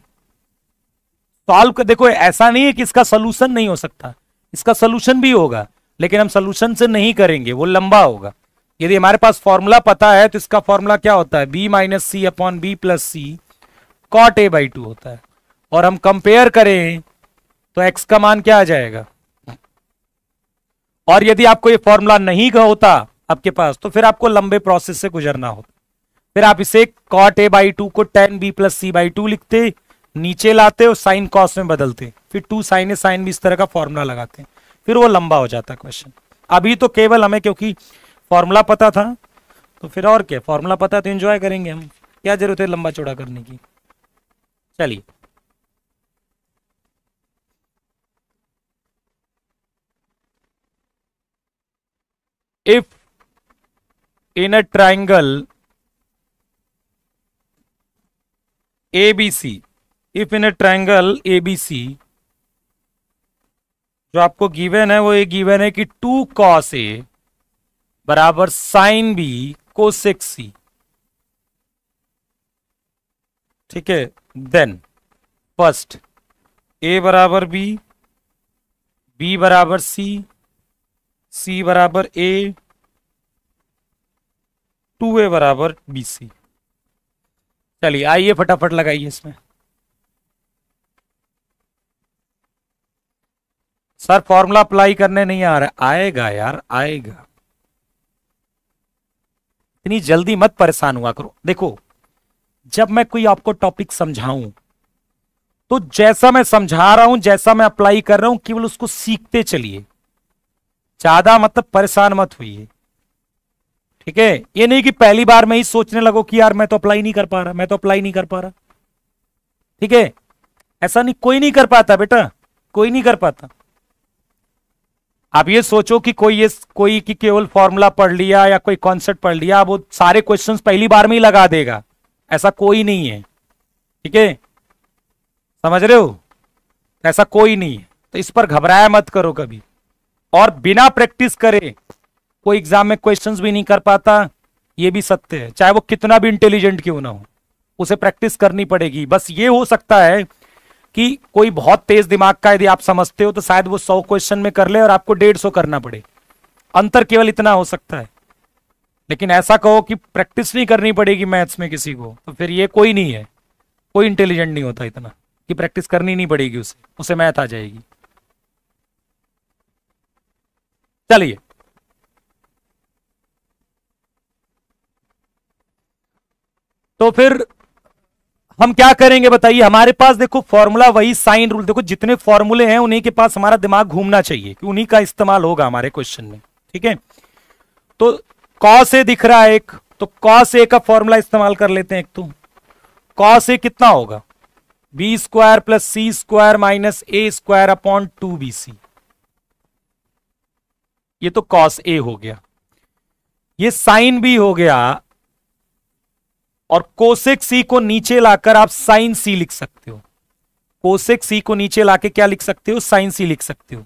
सॉल्व कर देखो, ऐसा नहीं है कि इसका सोल्यूशन नहीं हो सकता, इसका सोल्यूशन भी होगा, लेकिन हम सोल्यूशन से नहीं करेंगे, वो लंबा होगा। यदि हमारे पास फॉर्मूला पता है तो इसका फॉर्मूला क्या होता है, b minus C upon B plus सी कॉट a/2 होता है। और हम कंपेयर करें तो x का मान क्या आ जाएगा। और यदि आपको ये फॉर्मूला नहीं होता आपके पास तो फिर आपको लंबे प्रोसेस से गुजरना होता। फिर आप इसे कॉट a/2 को tan b प्लस c/2 लिखते, नीचे लाते और साइन कॉस में बदलते, फिर 2 sin a sin b इस तरह का फॉर्मूला लगाते, फिर वो लंबा हो जाता क्वेश्चन। अभी तो केवल हमें क्योंकि फॉर्मूला पता था तो फिर और क्या, फॉर्मूला पता है तो एंजॉय करेंगे हम, क्या जरूरत है लंबा चौड़ा करने की। चलिए if in a triangle ABC, if in a triangle ABC, जो आपको गिवन है वो ये गिवन है कि 2 cos A बराबर sin B cosec C, ठीक है। देन फर्स्ट A बराबर B, B बराबर C, C बराबर A, 2A बराबर BC। चलिए आइए फटाफट लगाइए इसमें। सर फॉर्मूला अप्लाई करने नहीं आ रहा, आएगा यार आएगा, इतनी जल्दी मत परेशान हुआ करो। देखो जब मैं कोई आपको टॉपिक समझाऊं तो जैसा मैं समझा रहा हूं, जैसा मैं अप्लाई कर रहा हूं, केवल उसको सीखते चलिए, ज्यादा मतलब परेशान मत होइए, ठीक है। ये नहीं कि पहली बार में ही सोचने लगो कि यार मैं तो अप्लाई नहीं कर पा रहा, मैं तो अप्लाई नहीं कर पा रहा, ठीक है। ऐसा नहीं, कोई नहीं कर पाता बेटा, कोई नहीं कर पाता। आप ये सोचो कि कोई कि केवल फॉर्मूला पढ़ लिया या कोई कॉन्सेप्ट पढ़ लिया वो सारे क्वेश्चंस पहली बार में ही लगा देगा, ऐसा कोई नहीं है, ठीक है, समझ रहे हो, ऐसा कोई नहीं है। तो इस पर घबराया मत करो कभी, और बिना प्रैक्टिस करे कोई एग्जाम में क्वेश्चंस भी नहीं कर पाता, ये भी सत्य है, चाहे वो कितना भी इंटेलिजेंट क्यों ना हो, उसे प्रैक्टिस करनी पड़ेगी। बस ये हो सकता है कि कोई बहुत तेज दिमाग का यदि आप समझते हो तो शायद वो 100 क्वेश्चन में कर ले और आपको 150 करना पड़े, अंतर केवल इतना हो सकता है। लेकिन ऐसा कहो कि प्रैक्टिस नहीं करनी पड़ेगी मैथ्स में किसी को, तो फिर ये कोई नहीं है, कोई इंटेलिजेंट नहीं होता इतना कि प्रैक्टिस करनी नहीं पड़ेगी उसे मैथ आ जाएगी। चलिए, तो फिर हम क्या करेंगे बताइए। हमारे पास देखो फॉर्मूला वही साइन रूल, देखो जितने फॉर्मूले हैं उन्हीं के पास हमारा दिमाग घूमना चाहिए कि उन्हीं का इस्तेमाल होगा हमारे क्वेश्चन में, ठीक है। तो कॉस ए दिख रहा है एक, तो कॉस ए का फॉर्मूला इस्तेमाल कर लेते हैं एक। तो कॉस ए कितना होगा, B square plus C square minus A square upon 2bc। ये तो कॉस ए हो गया, ये साइन बी हो गया, और कोसेक सी को नीचे लाकर आप साइन सी लिख सकते हो। कोसेक सी को नीचे लाके क्या लिख सकते हो, साइन सी लिख सकते हो।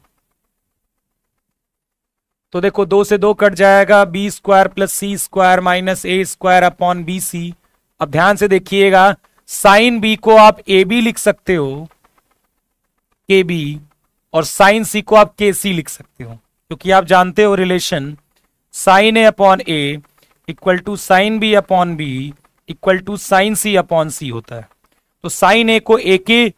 तो देखो 2 से 2 कट जाएगा, B square plus C square minus A square upon B C. अब ध्यान से देखिएगा, साइन बी को आप ए बी लिख सकते हो, के बी, और साइन सी को आप के सी लिख सकते हो, क्योंकि आप जानते हो relation sine A upon A equal to sine B upon B equal to sine C upon C होता है। तो साइन ए को ए के,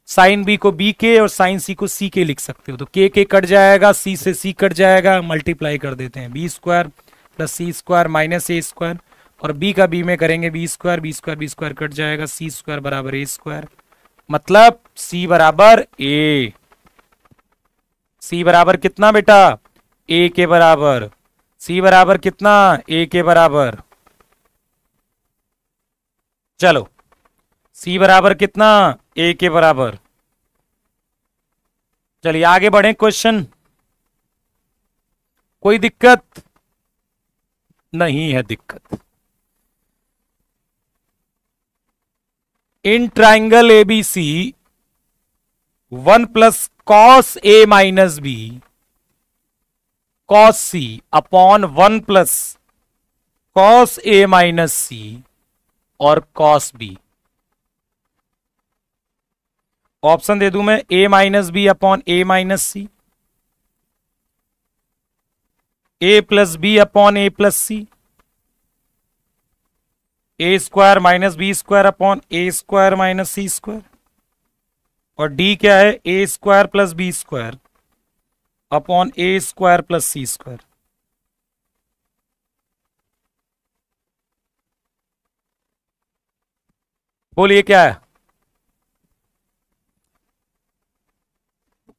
साइन बी को बी के, और साइन सी को सी के लिख सकते हो। तो के कट जाएगा, सी से सी कट जाएगा, मल्टीप्लाई कर देते हैं, B square plus C square minus A square, और बी का बी में करेंगे B square, B square B square cut जाएगा, सी स्क्वायर बराबर ए स्क्वायर, मतलब सी बराबर ए। सी बराबर कितना बेटा, ए के बराबर। सी बराबर कितना, ए के बराबर। चलो, सी बराबर कितना, ए के बराबर। चलिए आगे बढ़े, क्वेश्चन कोई दिक्कत नहीं है। दिक्कत इन triangle A B C 1 plus cos A minus B cos C upon 1 plus cos A minus C और कॉस बी। ऑप्शन दे दूं मैं, A minus B upon A minus C, A plus B upon A plus C, A square minus B square upon A square minus C square, और D क्या है, A square plus B square upon A square plus C square. बोलिए क्या है।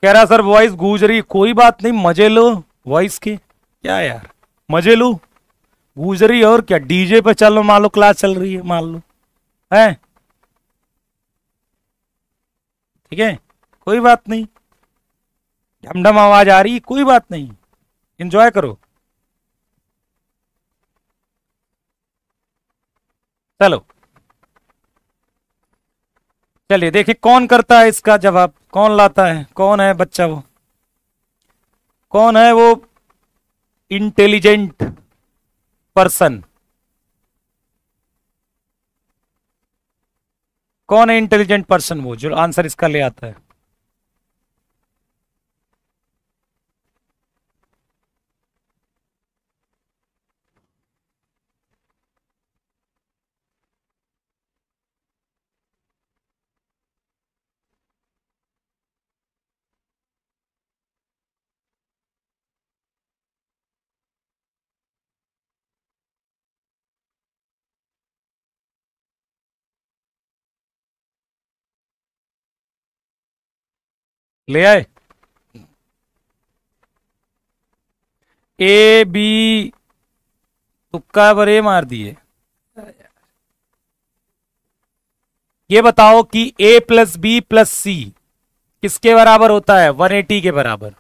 कह रहा sir voice गूंज रही, कोई बात नहीं, मजे लो वॉइस के, क्या यार मजे लो, गूंज रही और क्या, डीजे पे चलो, मान लो क्लास चल रही है, मान लो है, ठीक है, कोई बात नहीं, ढमढम आवाज आ रही है, कोई बात नहीं, एंजॉय करो। चलो चलिए देखिए कौन करता है इसका जवाब, कौन लाता है, कौन है बच्चा वो, कौन है वो इंटेलिजेंट पर्सन, कौन है इंटेलिजेंट पर्सन वो जो आंसर इसका ले आता है। ले आए, ए बी, तुक्का बरे मार दिए। ये बताओ कि a प्लस बी प्लस सी किसके बराबर होता है, 180 के बराबर,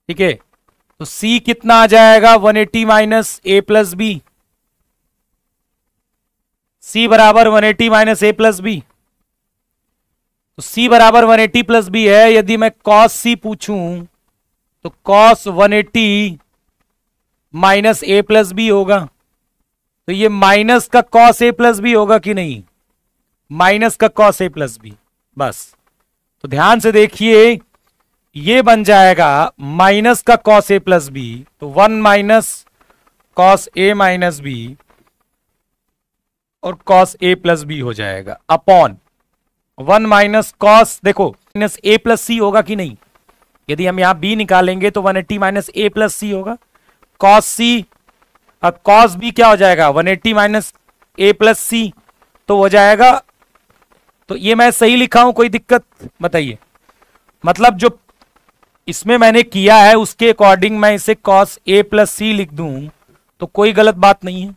ठीक है। तो c कितना आ जाएगा, 180 माइनस ए प्लस बी, सी बराबर 180 माइनस ए प्लस बी। तो c बराबर 180 प्लस बी है, यदि मैं cos c पूछूं तो cos 180 minus A plus B होगा। तो ये माइनस का कॉस ए प्लस बी होगा कि नहीं, माइनस का कॉस ए प्लस बी। बस, तो ध्यान से देखिए, ये बन जाएगा माइनस का कॉस ए प्लस बी, तो 1 minus cos A minus B और कॉस ए प्लस बी हो जाएगा अपॉन 1 माइनस कॉस, देखो माइनस ए प्लस सी होगा कि नहीं। यदि हम यहां बी निकालेंगे तो 180 माइनस ए प्लस सी होगा, कॉस सी, कॉस बी क्या हो जाएगा 180 माइनस ए प्लस सी, तो हो जाएगा। तो ये मैं सही लिखा हूं, कोई दिक्कत बताइए? मतलब जो इसमें मैंने किया है उसके अकॉर्डिंग मैं इसे कॉस ए प्लस सी लिख दूं तो कोई गलत बात नहीं है।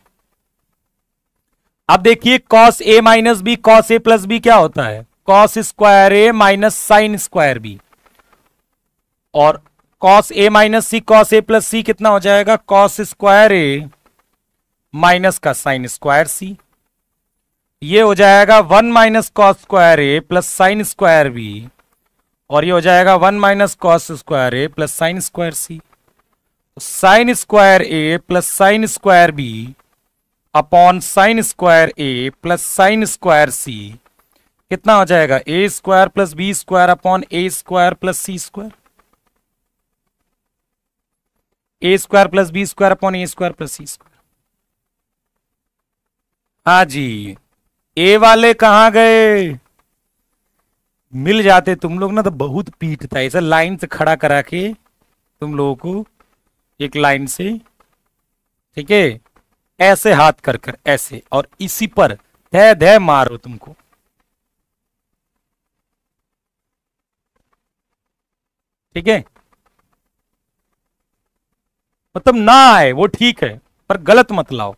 अब देखिए cos A minus B cos A plus B क्या होता है, कॉस स्क्वायर ए माइनस साइन स्क्वायर बी, और cos A minus C cos A plus सी कितना हो जाएगा, कॉस स्क्वायर ए माइनस का साइन स्क्वायर सी। ये हो जाएगा 1 minus cos square A plus sine square B, और ये हो जाएगा 1 minus cos square A plus sine square C. Sign square A plus sine square B upon sine square A plus sine square C कितना हो जाएगा, A square plus B square upon A square plus C square, A square plus B square upon A square plus C square. हाँ जी, ए वाले कहां गए, मिल जाते तुम लोग ना तो बहुत पीटता, ऐसा लाइन से खड़ा करा के तुम लोगों को, एक लाइन से, ठीक है, ऐसे हाथ कर कर ऐसे, और इसी पर धै धै मारो तुमको। ठीक है, मतलब ना आए वो ठीक है, पर गलत मत लाओ।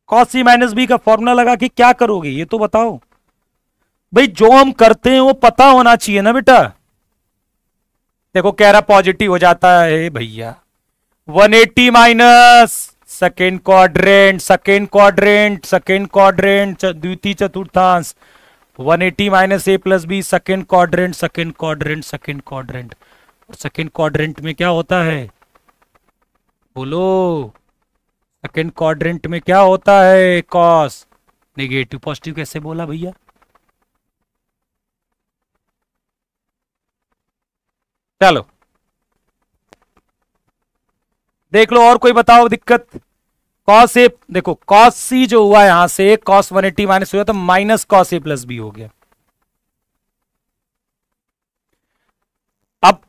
कॉस सी माइनस बी का फॉर्मूला लगा के क्या करोगे ये तो बताओ भाई, जो हम करते हैं वो पता होना चाहिए ना बेटा। देखो कह रहा पॉजिटिव हो जाता है भैया, 180 minus second quadrant, second quadrant, second quadrant, द्वितीय चतुर्थांश, 180 minus A plus B second quadrant, second quadrant, second quadrant. और सेकेंड क्वाड्रेंट में क्या होता है, बोलो, सेकेंड क्वाड्रेंट में क्या होता है, कॉस। नेगेटिव पॉजिटिव कैसे बोला भैया, चलो देख लो और कोई बताओ दिक्कत। कॉस ए, देखो कॉस सी जो हुआ यहां से कॉस 180 माइनस हुआ तो minus cos A plus B हो गया। अब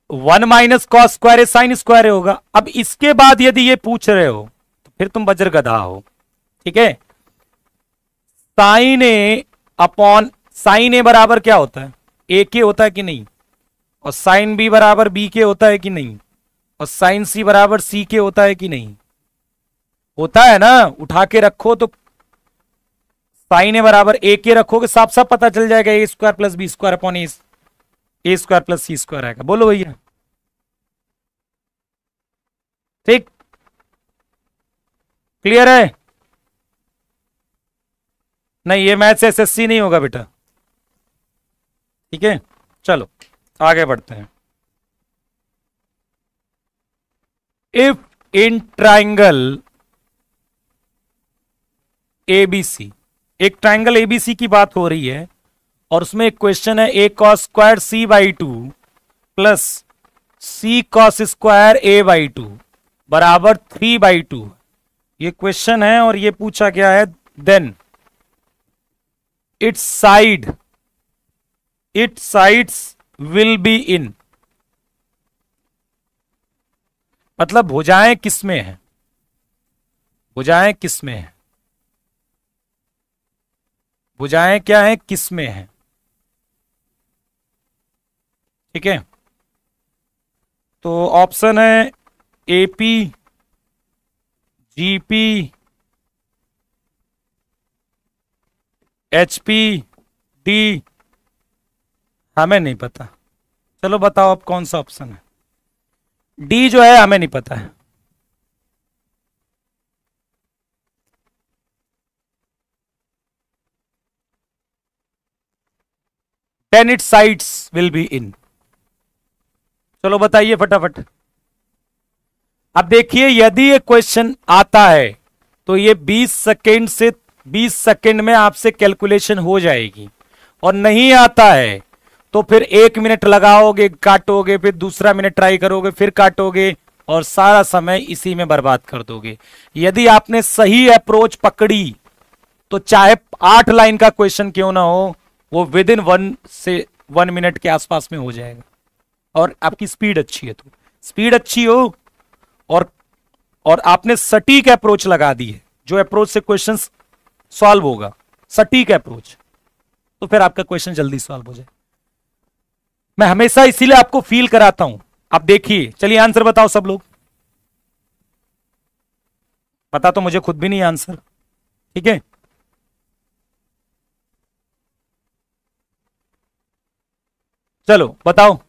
1 माइनस कॉस स्क्वायर ए साइन स्क्वायर होगा। अब इसके बाद यदि ये पूछ रहे हो तो फिर तुम बजर गधा हो। ठीक है, साइन ए अपॉन साइन ए बराबर क्या होता है, ए के होता है कि नहीं, और साइन बी बराबर बी के होता है कि नहीं, और साइन सी बराबर सी के होता है कि नहीं, होता है ना। उठा के रखो तो साइन ए बराबर ए के रखोगे, साफ साफ पता चल जाएगा, A square plus B square upon A square plus C square आएगा। बोलो भैया, ठीक, क्लियर है? नहीं ये मैथ्स एसएससी नहीं होगा बेटा। ठीक है, चलो आगे बढ़ते हैं। इफ इन ट्राइंगल एबीसी, एक ट्राइंगल एबीसी की बात हो रही है और उसमें एक क्वेश्चन है, A cos square C by two plus C cos square A by two बराबर 3/2। ये क्वेश्चन है और ये पूछा गया है, then its sides will be in, मतलब भुजाएं किसमें है, भुजाएं किसमें है, भुजाएं क्या है किसमें है। ठीक है, तो ऑप्शन है एपी, जीपी, एचपी, डी, हमें नहीं पता। चलो बताओ अब कौन सा ऑप्शन है। डी जो है हमें नहीं पता है। Then its sides will be in. चलो बताइए फटाफट। अब देखिए यदि ये क्वेश्चन आता है तो ये 20 सेकेंड से 20 सेकेंड में आपसे कैलकुलेशन हो जाएगी, और नहीं आता है तो फिर 1 मिनट लगाओगे, काटोगे, फिर दूसरा मिनट ट्राई करोगे, फिर काटोगे, और सारा समय इसी में बर्बाद कर दोगे। यदि आपने सही अप्रोच पकड़ी तो चाहे 8 लाइन का क्वेश्चन क्यों ना हो, वो विद इन 1 मिनट के आसपास में हो जाएगा। और आपकी स्पीड अच्छी है, तो स्पीड अच्छी हो और आपने सटीक अप्रोच लगा दी है, जो अप्रोच से क्वेश्चन सॉल्व होगा, सटीक अप्रोच, तो फिर आपका क्वेश्चन जल्दी सॉल्व हो जाए। मैं हमेशा इसीलिए आपको फील कराता हूं। अब देखिए, चलिए आंसर बताओ सब लोग। पता तो मुझे खुद भी नहीं आंसर, ठीक है। चलो बताओ।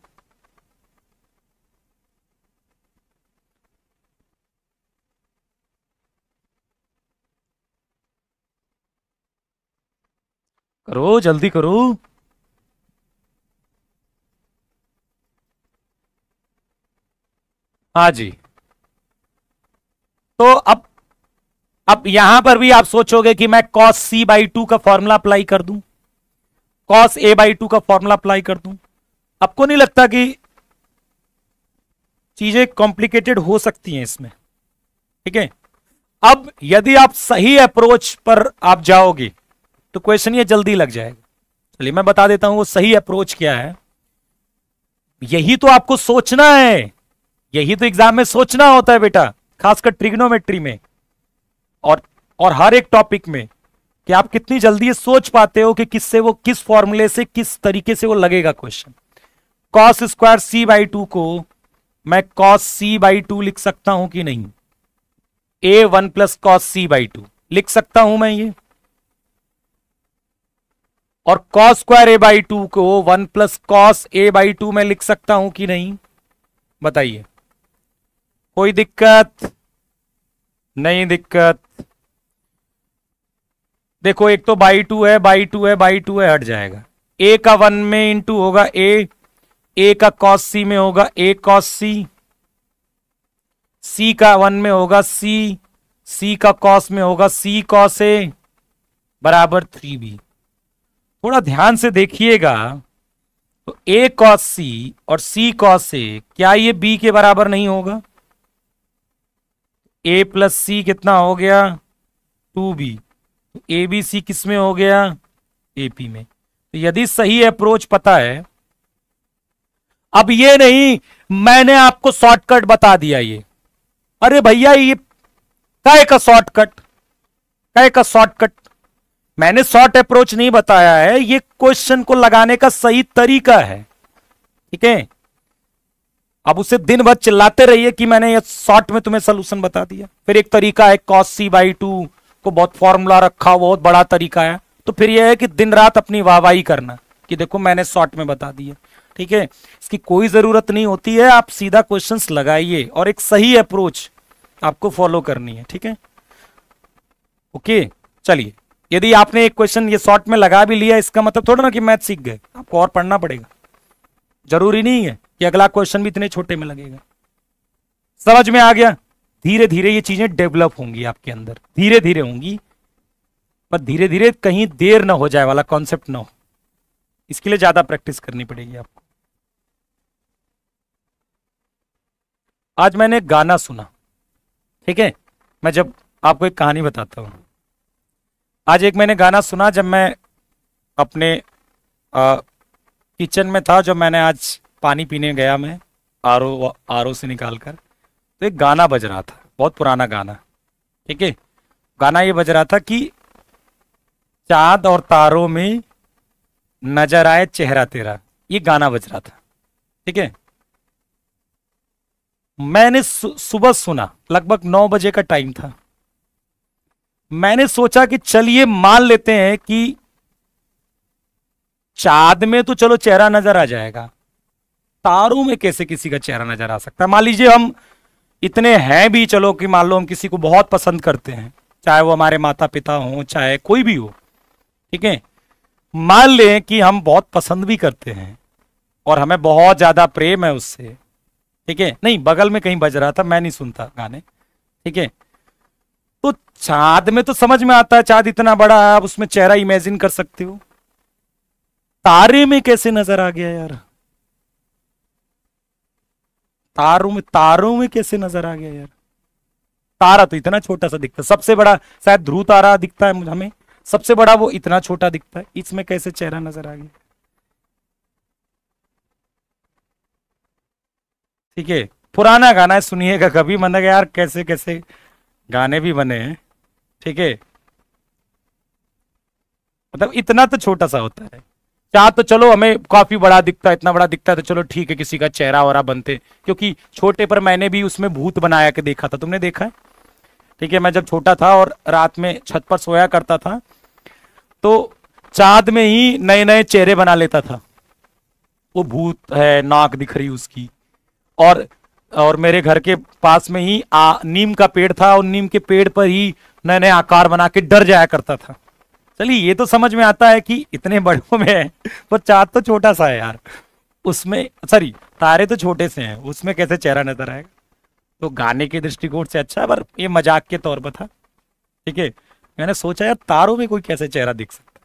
करो जल्दी करो। हाँ जी। तो अब यहां पर भी आप सोचोगे कि मैं cos c बाई 2 का फॉर्मूला अप्लाई कर दूं, cos a बाई 2 का फॉर्मूला अप्लाई कर दूं। आपको नहीं लगता कि चीजें कॉम्प्लिकेटेड हो सकती हैं इसमें, ठीक है। अब यदि आप सही अप्रोच पर आप जाओगे तो क्वेश्चन ये जल्दी लग जाएगा। चलिए मैं बता देता हूं वो सही अप्रोच क्या है। यही तो आपको सोचना है, यही तो एग्जाम में सोचना होता है बेटा, खासकर ट्रिग्नोमेट्री में और हर एक टॉपिक में, कि आप कितनी जल्दी ये सोच पाते हो कि किससे वो, किस फॉर्मूले से, किस तरीके से वो लगेगा question. cos square c by 2 को मैं cos c बाई 2 लिख सकता हूं कि नहीं? a1 plus cos c by 2 लिख सकता हूं मैं ये। और cos स्क्वायर a बाई 2 को 1 प्लस cos a बाई 2 में लिख सकता हूं कि नहीं? बताइए। कोई दिक्कत? नहीं दिक्कत। देखो एक तो बाई 2 है, बाई 2 है, बाई 2 है, हट जाएगा। a का 1 में इंटू होगा a का cos c में होगा a cos c का 1 में होगा c का cos में होगा c cos a बराबर 3b। थोड़ा ध्यान से देखिएगा तो a cos c और c cos a, क्या ये b के बराबर नहीं होगा? a प्लस c कितना हो गया? 2b। तो ए बी सी किस में हो गया? एपी में। तो यदि सही अप्रोच पता है, अब ये नहीं मैंने आपको शॉर्टकट बता दिया ये, अरे भैया ये काय का शॉर्टकट, काय का शॉर्टकट, मैंने शॉर्ट अप्रोच नहीं बताया है, ये क्वेश्चन को लगाने का सही तरीका है, ठीक है। अब उसे दिन भर चिल्लाते रहिए कि मैंने ये शॉर्ट में तुम्हें सोल्यूशन बता दिया। फिर एक तरीका है cos c बाई 2 को बहुत फॉर्मूला रखा, बहुत बड़ा तरीका है, तो फिर यह है कि दिन रात अपनी वाहवाही करना कि देखो मैंने शॉर्ट में बता दिया, ठीक है। इसकी कोई जरूरत नहीं होती है, आप सीधा क्वेश्चंस लगाइए और एक सही अप्रोच आपको फॉलो करनी है, ठीक है। ओके चलिए, यदि आपने एक क्वेश्चन ये शॉर्ट में लगा भी लिया, इसका मतलब थोड़ा ना कि मैथ सीख गए, आपको और पढ़ना पड़ेगा। जरूरी नहीं है कि अगला क्वेश्चन भी इतने छोटे में लगेगा। समझ में आ गया? धीरे धीरे ये चीजें डेवलप होंगी आपके अंदर, धीरे धीरे होंगी, पर धीरे धीरे कहीं देर ना हो जाए वाला कॉन्सेप्ट ना हो, इसके लिए ज्यादा प्रैक्टिस करनी पड़ेगी आपको। आज मैंने गाना सुना, ठीक है। मैं जब आपको एक कहानी बताता हूं। आज एक मैंने गाना सुना जब मैं अपने किचन में था, जब मैंने आज पानी पीने गया, मैं आरओ से निकालकर, तो एक गाना बज रहा था, बहुत पुराना गाना, ठीक है। गाना ये बज रहा था कि चांद और तारों में नजर आए चेहरा तेरा, ये गाना बज रहा था, ठीक है। मैंने सुबह सुना, लगभग 9 बजे का टाइम था। मैंने सोचा कि चलिए मान लेते हैं कि चांद में तो चलो चेहरा नजर आ जाएगा, तारों में कैसे किसी का चेहरा नजर आ सकता है? मान लीजिए हम इतने हैं भी, चलो कि मान लो हम किसी को बहुत पसंद करते हैं, चाहे वो हमारे माता पिता हो, चाहे कोई भी हो, ठीक है। मान लें कि हम बहुत पसंद भी करते हैं और हमें बहुत ज्यादा प्रेम है उससे, ठीक है, नहीं बगल में कहीं बज रहा था, मैं नहीं सुनता गाने, ठीक है, तो चांद में तो समझ में आता है, चांद इतना बड़ा है, आप उसमें चेहरा इमेजिन कर सकते हो। तारे में कैसे नजर आ गया यार? तारों में कैसे नजर आ गया यार? तारा तो इतना छोटा सा दिखता है, सबसे बड़ा शायद ध्रुव तारा दिखता है हमें, सबसे बड़ा वो इतना छोटा दिखता है, इसमें कैसे चेहरा नजर आ गया? ठीक है, पुराना गाना है, सुनिएगा कभी, मतलब यार कैसे कैसे गाने भी बने हैं, ठीक है, मतलब इतना तो छोटा सा होता है। चाँद तो चलो हमें काफी बड़ा दिखता है, इतना बड़ा दिखता है तो चलो ठीक है, किसी का चेहरा वरा बनते, क्योंकि छोटे पर मैंने भी उसमें भूत बनाया के देखा था, तुमने देखा है? ठीक है, मैं जब छोटा था और रात में छत पर सोया करता था तो चाँद में ही नए नए चेहरे बना लेता था, वो भूत है, नाक दिख रही उसकी, और और मेरे घर के पास में ही नीम का पेड़ था, और नीम के पेड़ पर ही नए नए आकार बना के डर जाया करता था। चलिए ये तो समझ में आता है कि इतने बड़ों में है, पर चाँद तो छोटा सा है यार, उसमें सॉरी तारे तो छोटे से हैं, उसमें कैसे चेहरा नजर आएगा? तो गाने के दृष्टिकोण से अच्छा है, पर ये मजाक के तौर पर था, ठीक है। मैंने सोचा यार तारों में कोई कैसे चेहरा दिख सकता है,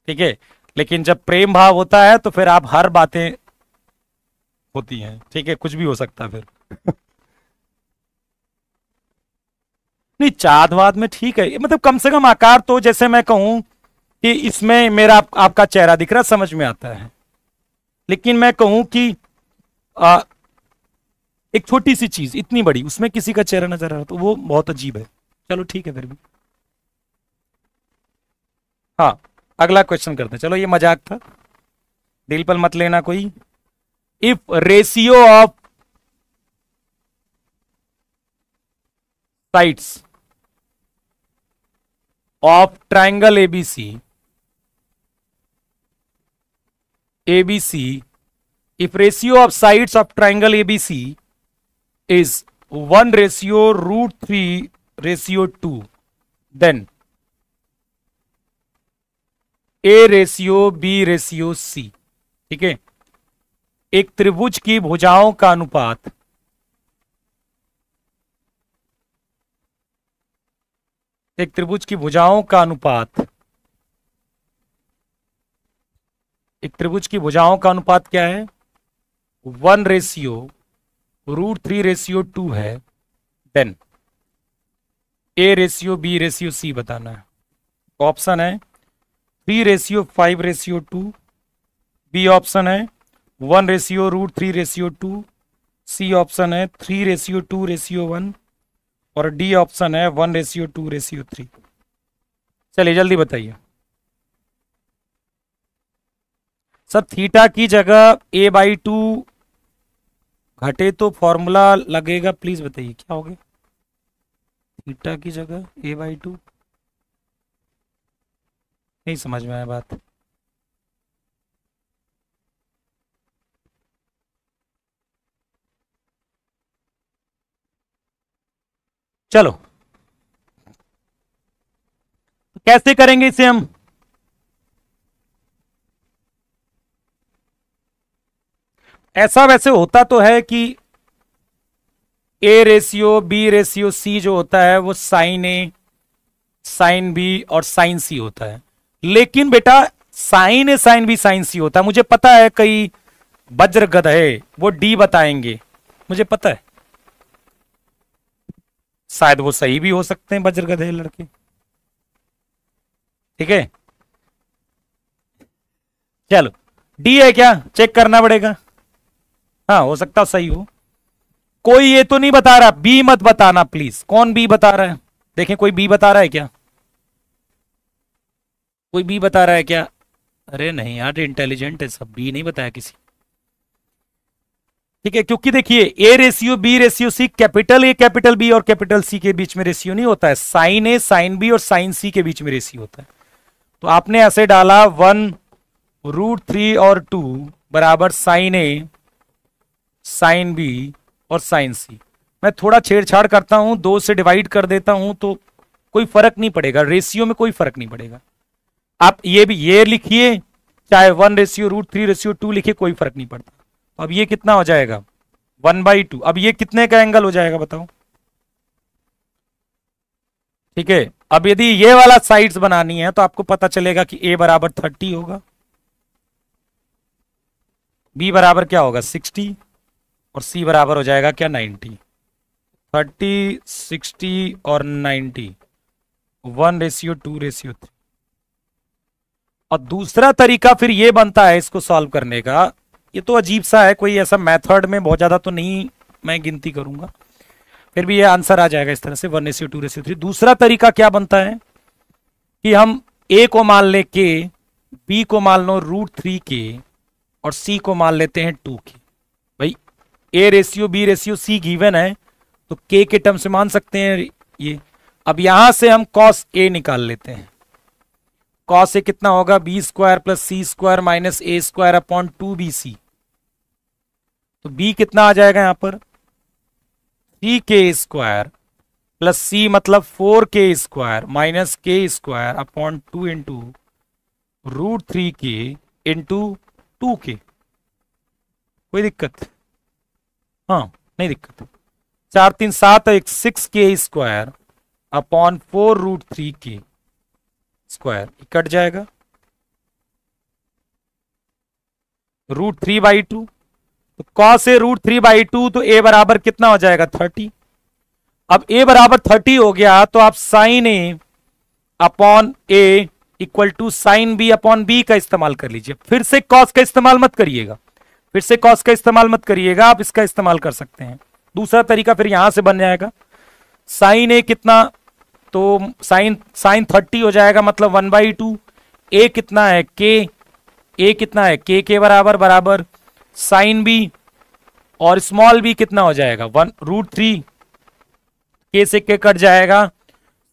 ठीक है, लेकिन जब प्रेम भाव होता है तो फिर आप हर बातें होती हैं, ठीक है, कुछ भी हो सकता है फिर। नहीं चाँद वाद में ठीक है, मतलब कम से कम आकार तो, जैसे मैं कहूं कि इसमें मेरा आपका चेहरा दिख रहा, समझ में आता है, लेकिन मैं कहूं कि आ, एक छोटी सी चीज इतनी बड़ी, उसमें किसी का चेहरा नजर आ रहा तो वो बहुत अजीब है। चलो ठीक है फिर भी, हाँ अगला क्वेश्चन करते हैं, चलो ये मजाक था, दिल पर मत लेना कोई। If ratio of sides of triangle ABC, if ratio of sides of triangle ABC is 1:√3:2, then A::B::C, ठीक है, एक त्रिभुज की भुजाओं का अनुपात एक त्रिभुज की भुजाओं का अनुपात एक त्रिभुज की भुजाओं का अनुपात क्या है? 1:√3:2 है, देन A::B::C बताना है। ऑप्शन है 3:5:2, बी ऑप्शन है 1:√3:2, सी ऑप्शन है 3:2:1 और डी ऑप्शन है 1:2:3। चलिए जल्दी बताइए सर, थीटा की जगह a/2 घटे तो फॉर्मूला लगेगा, प्लीज बताइए क्या होगा? थीटा की जगह a/2, नहीं समझ में आया बात। चलो तो कैसे करेंगे इसे हम? ऐसा वैसे होता तो है कि A::B::C जो होता है वो साइन ए, साइन बी और साइन सी होता है, लेकिन बेटा sign A sine B sign सी होता है, मुझे पता है कई वज्र गधे वो डी बताएंगे, मुझे पता है, शायद वो सही भी हो सकते हैं वज्र गधे लड़के, ठीक है। चलो डी है क्या, चेक करना पड़ेगा, हाँ हो सकता सही हो। कोई ये तो नहीं बता रहा, बी मत बताना प्लीज, कौन बी बता रहा है? देखें कोई बी बता रहा है क्या? कोई बी बता रहा है क्या? अरे नहीं यार इंटेलिजेंट है सब, बी नहीं बताया किसी, ठीक है, क्योंकि देखिए A::B::C, capital A capital B और कैपिटल सी के बीच में रेशियो नहीं होता है, साइन ए साइन बी और साइन सी के बीच में रेशियो होता है। तो आपने ऐसे डाला 1√3 और 2 बराबर साइन ए साइन बी और साइन सी। मैं थोड़ा छेड़छाड़ करता हूं, 2 से डिवाइड कर देता हूं तो कोई फर्क नहीं पड़ेगा, रेशियो में कोई फर्क नहीं पड़ेगा। आप ये भी ये लिखिए, चाहे 1/√3/2 लिखिए, कोई फर्क नहीं पड़ता। अब ये कितना हो जाएगा 1/2। अब ये कितने का एंगल हो जाएगा बताओ। ठीक है, अब यदि ये वाला साइड्स बनानी है तो आपको पता चलेगा कि a बराबर 30 होगा, b बराबर क्या होगा 60, और c बराबर हो जाएगा क्या 90। 30, 60 और 90, 1/2/3। और दूसरा तरीका फिर ये बनता है इसको सॉल्व करने का, ये तो अजीब सा है, कोई ऐसा मेथड में बहुत ज्यादा तो नहीं मैं गिनती करूंगा, फिर भी ये आंसर आ जाएगा इस तरह से 1/2/3। दूसरा तरीका क्या बनता है कि हम a को मान ले k, b को मान लो √3k, और c को मान लेते हैं 2k। भाई a/b/c गिवन है, तो k के टर्म से मान सकते हैं ये। अब यहां से हम cos a निकाल लेते हैं। cos a कितना होगा b² + c² - a² upon 2bc। तो b कितना आ जाएगा यहां पर 3k² प्लस c मतलब 4k² - k² upon 2 into √3k into 2k। कोई दिक्कत? हाँ नहीं दिक्कत। 4 3 7 1 6k² अपॉन 4√3k² कट जाएगा, √3/2। तो cos a √3/2, तो a बराबर कितना हो जाएगा 30। अब a बराबर 30 हो गया तो आप sine a upon a equal to sine b upon b का इस्तेमाल कर लीजिए। फिर से cos का इस्तेमाल मत करिएगा, फिर से cos का इस्तेमाल मत करिएगा, आप इसका इस्तेमाल कर सकते हैं। दूसरा तरीका फिर यहां से बन जाएगा, साइन a कितना, तो साइन 30 हो जाएगा मतलब 1/2। a कितना है a कितना है k बराबर साइन b, और स्मॉल b कितना हो जाएगा 1√3, k से k कट जाएगा,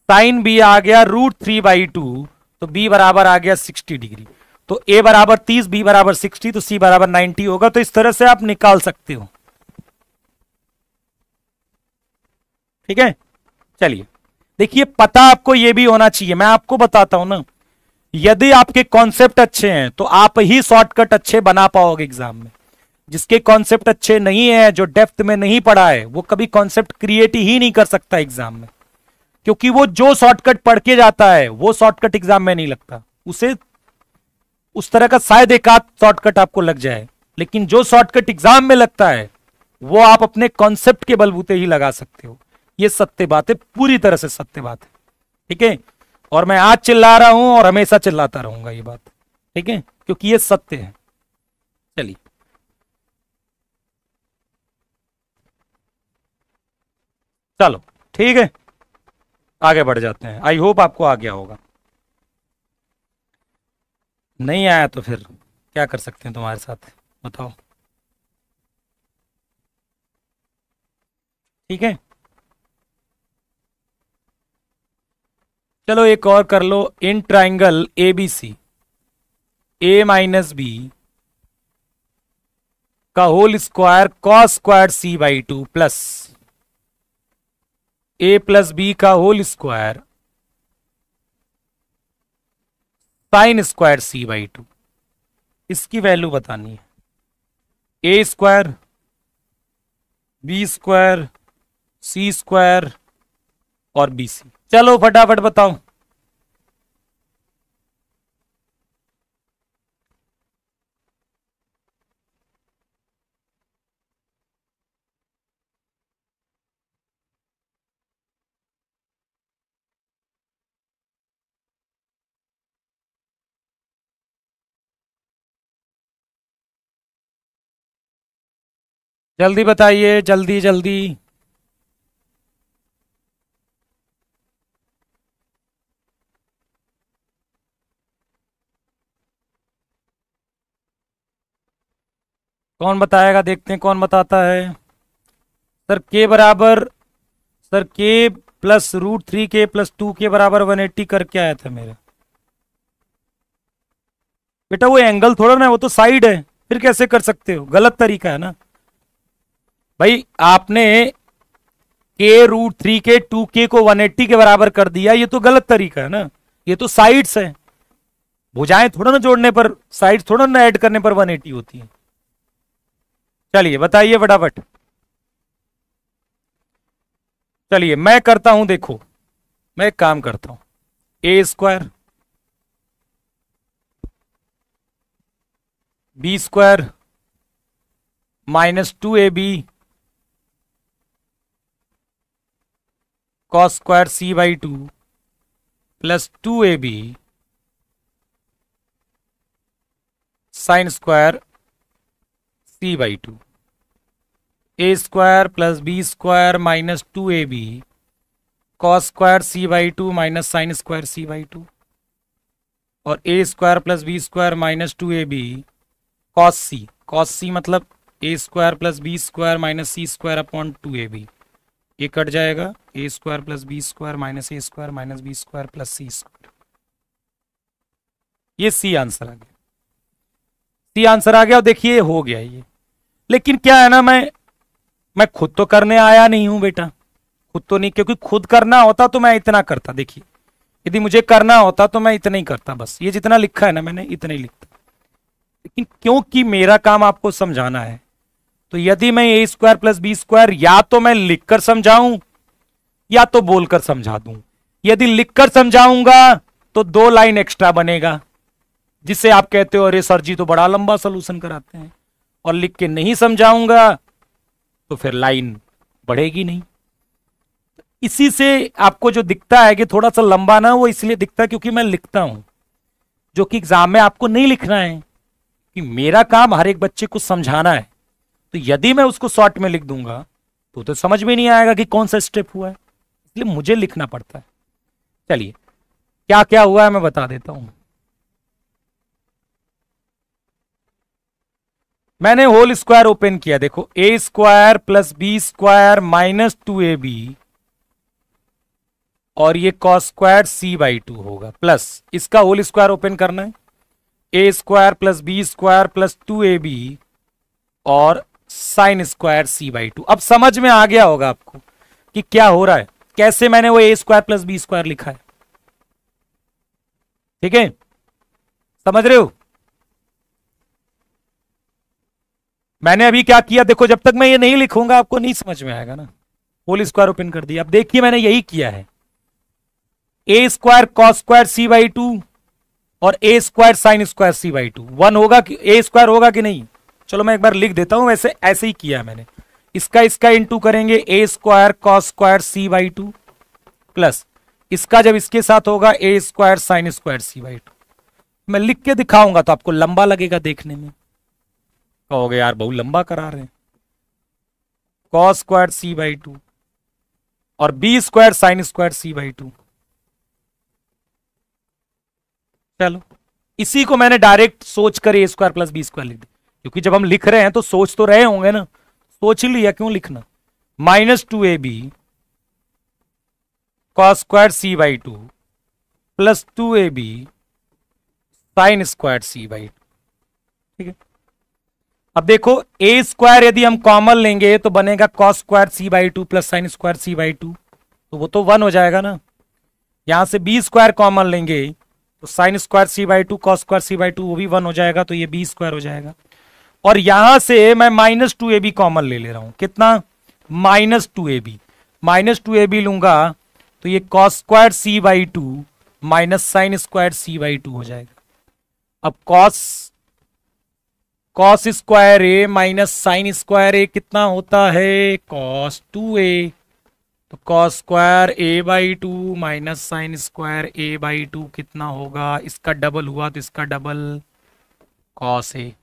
साइन b आ गया √3/2, तो b बराबर आ गया 60 डिग्री। तो a बराबर 30, b बराबर 60, तो c बराबर 90 होगा। तो इस तरह से आप निकाल सकते हो। ठीक है, चलिए देखिए, पता आपको यह भी होना चाहिए, मैं आपको बताता हूं ना, यदि आपके कॉन्सेप्ट अच्छे हैं तो आप ही शॉर्टकट अच्छे बना पाओगे एग्जाम में। जिसके कॉन्सेप्ट अच्छे नहीं है, जो डेप्थ में नहीं पढ़ा है, वो कभी कॉन्सेप्ट क्रिएट ही नहीं कर सकता एग्जाम में, क्योंकि वो जो शॉर्टकट पढ़ के जाता है वो शॉर्टकट एग्जाम में नहीं लगता उसे। उस तरह का शायद एक आध शॉर्टकट आपको लग जाए, लेकिन जो शॉर्टकट एग्जाम में लगता है वो आप अपने कॉन्सेप्ट के बलबूते ही लगा सकते हो। ये सत्य बात है, पूरी तरह से सत्य बात है। ठीक है, और मैं आज चिल्ला रहा हूं और हमेशा चिल्लाता रहूंगा ये बात। ठीक है, क्योंकि ये सत्य है। चलिए चलो ठीक है, आगे बढ़ जाते हैं। आई होप आपको आ गया होगा, नहीं आया तो फिर क्या कर सकते हैं तुम्हारे साथ, बताओ। ठीक है, चलो एक और कर लो। इन ट्राइंगल ABC a-b का whole square cos² c/2 plus a+b का होल स्क्वायर sin² c/2, इसकी वैल्यू बतानी है। a² b² c² और bc। चलो फटाफट बताओ। जल्दी बताइए, जल्दी जल्दी। कौन बताएगा, देखते हैं कौन बताता है। सर के बराबर, सर के प्लस √3k प्लस 2k बराबर 180 करके आया था मेरे बेटा। वो एंगल थोड़ा ना, वो तो साइड है, फिर कैसे कर सकते हो, गलत तरीका है ना भाई। आपने k √3k 2k को 180 के बराबर कर दिया, ये तो गलत तरीका है ना, ये तो साइड्स है। भुजाएं थोड़ा ना जोड़ने पर, साइड थोड़ा ना ऐड करने पर 180 होती है। चलिए बताइए फटाफट। चलिए मैं करता हूं, देखो मैं एक काम करता हूं, A square B square -2ab cos square c/2 +2ab sine square c/2, A square plus B square -2ab cos square c/2 minus sine square c/2, और A square plus B square -2ab cos C मतलब A square plus B square minus C square upon 2ab, ये cut जाएगा, A square plus B square minus A square minus B square plus C square. ये C answer आ गया, C answer आ गया। और देखिए हो गया ये। लेकिन क्या है ना, मैं खुद तो करने आया नहीं हूं बेटा, खुद तो नहीं, क्योंकि खुद करना होता तो मैं इतना करता। देखिए यदि मुझे करना होता तो मैं इतना ही करता, बस ये जितना लिखा है ना मैंने इतना ही लिखता। लेकिन क्योंकि मेरा काम आपको समझाना है, तो यदि मैं ए स्क्वायर प्लस बी स्क्वायर या तो मैं लिखकर समझाऊं या तो बोलकर समझा दूं। यदि लिखकर समझाऊंगा तो 2 लाइन एक्स्ट्रा बनेगा, जिसे आप कहते हो अरे सर जी तो बड़ा लंबा सोल्यूशन कराते हैं, और लिख के नहीं समझाऊंगा तो फिर लाइन बढ़ेगी नहीं। इसी से आपको जो दिखता है कि थोड़ा सा लंबा ना, वो इसलिए दिखता है क्योंकि मैं लिखता हूं, जो कि एग्जाम में आपको नहीं लिखना है, कि मेरा काम हर एक बच्चे को समझाना है। तो यदि मैं उसको शॉर्ट में लिख दूंगा तो समझ में नहीं आएगा कि कौन सा स्टेप हुआ है, इसलिए मुझे लिखना पड़ता है। चलिए क्या क्या हुआ है मैं बता देता हूं। मैंने होल स्क्वायर ओपन किया, देखो A square plus B square -2ab और ये कॉस स्क्वायर c/2 होगा, प्लस इसका होल स्क्वायर ओपन करना है, A square plus B square plus 2ab और साइन स्क्वायर c/2। अब समझ में आ गया होगा आपको कि क्या हो रहा है, कैसे मैंने वो ए स्क्वायर प्लस बी स्क्वायर लिखा है। ठीक है, समझ रहे हो। मैंने अभी क्या किया, देखो जब तक मैं ये नहीं लिखूंगा आपको नहीं समझ में आएगा ना। होल स्क्वायर ओपन कर दिया, अब देखिए मैंने यही किया है, A square cos square c/2 और A square sine square c/2 1 होगा कि ए स्क्वायर होगा कि नहीं। चलो मैं एक बार लिख देता हूं, वैसे ऐसे ही किया मैंने। इसका इंटू करेंगे, A square cos square c/2 plus इसका जब इसके साथ होगा ए स्क्वायर साइन स्क्वायर c/2। मैं लिख के दिखाऊंगा तो आपको लंबा लगेगा देखने में, कहोगे यार बहुत लंबा करा रहे हैं। कॉस स्क्वायर c/2 और B square sine square c/2। चलो इसी को मैंने डायरेक्ट सोच कर ए स्क्वायर प्लस बी स्क्वायर लिख दिया, क्योंकि जब हम लिख रहे हैं तो सोच तो रहे होंगे ना, सोच ही लिया, क्यों लिखना। -2ab cos square c/2 plus 2ab sine square c/2। ठीक है, अब देखो ए स्क्वायर यदि हम कॉमन लेंगे तो बनेगा cos square c/2 plus sine square c/2, तो वो तो 1 हो जाएगा ना। यहां से बी स्क्वायर कॉमन लेंगे तो sign square c/2 cos square c/2 वो भी 1 हो जाएगा, तो ये बी स्क्वायर हो जाएगा। और यहां से मैं -2ab कॉमन ले रहा हूं, कितना, -2ab लूंगा तो ये cos square c/2 minus sine square c/2 हो जाएगा। अब कॉस स्क्वायर ए माइनस साइन स्क्वायर ए कितना होता है, कॉस 2a, तो cos square a/2 minus sine square a/2 कितना होगा, इसका डबल हुआ तो इसका डबल कॉस ए।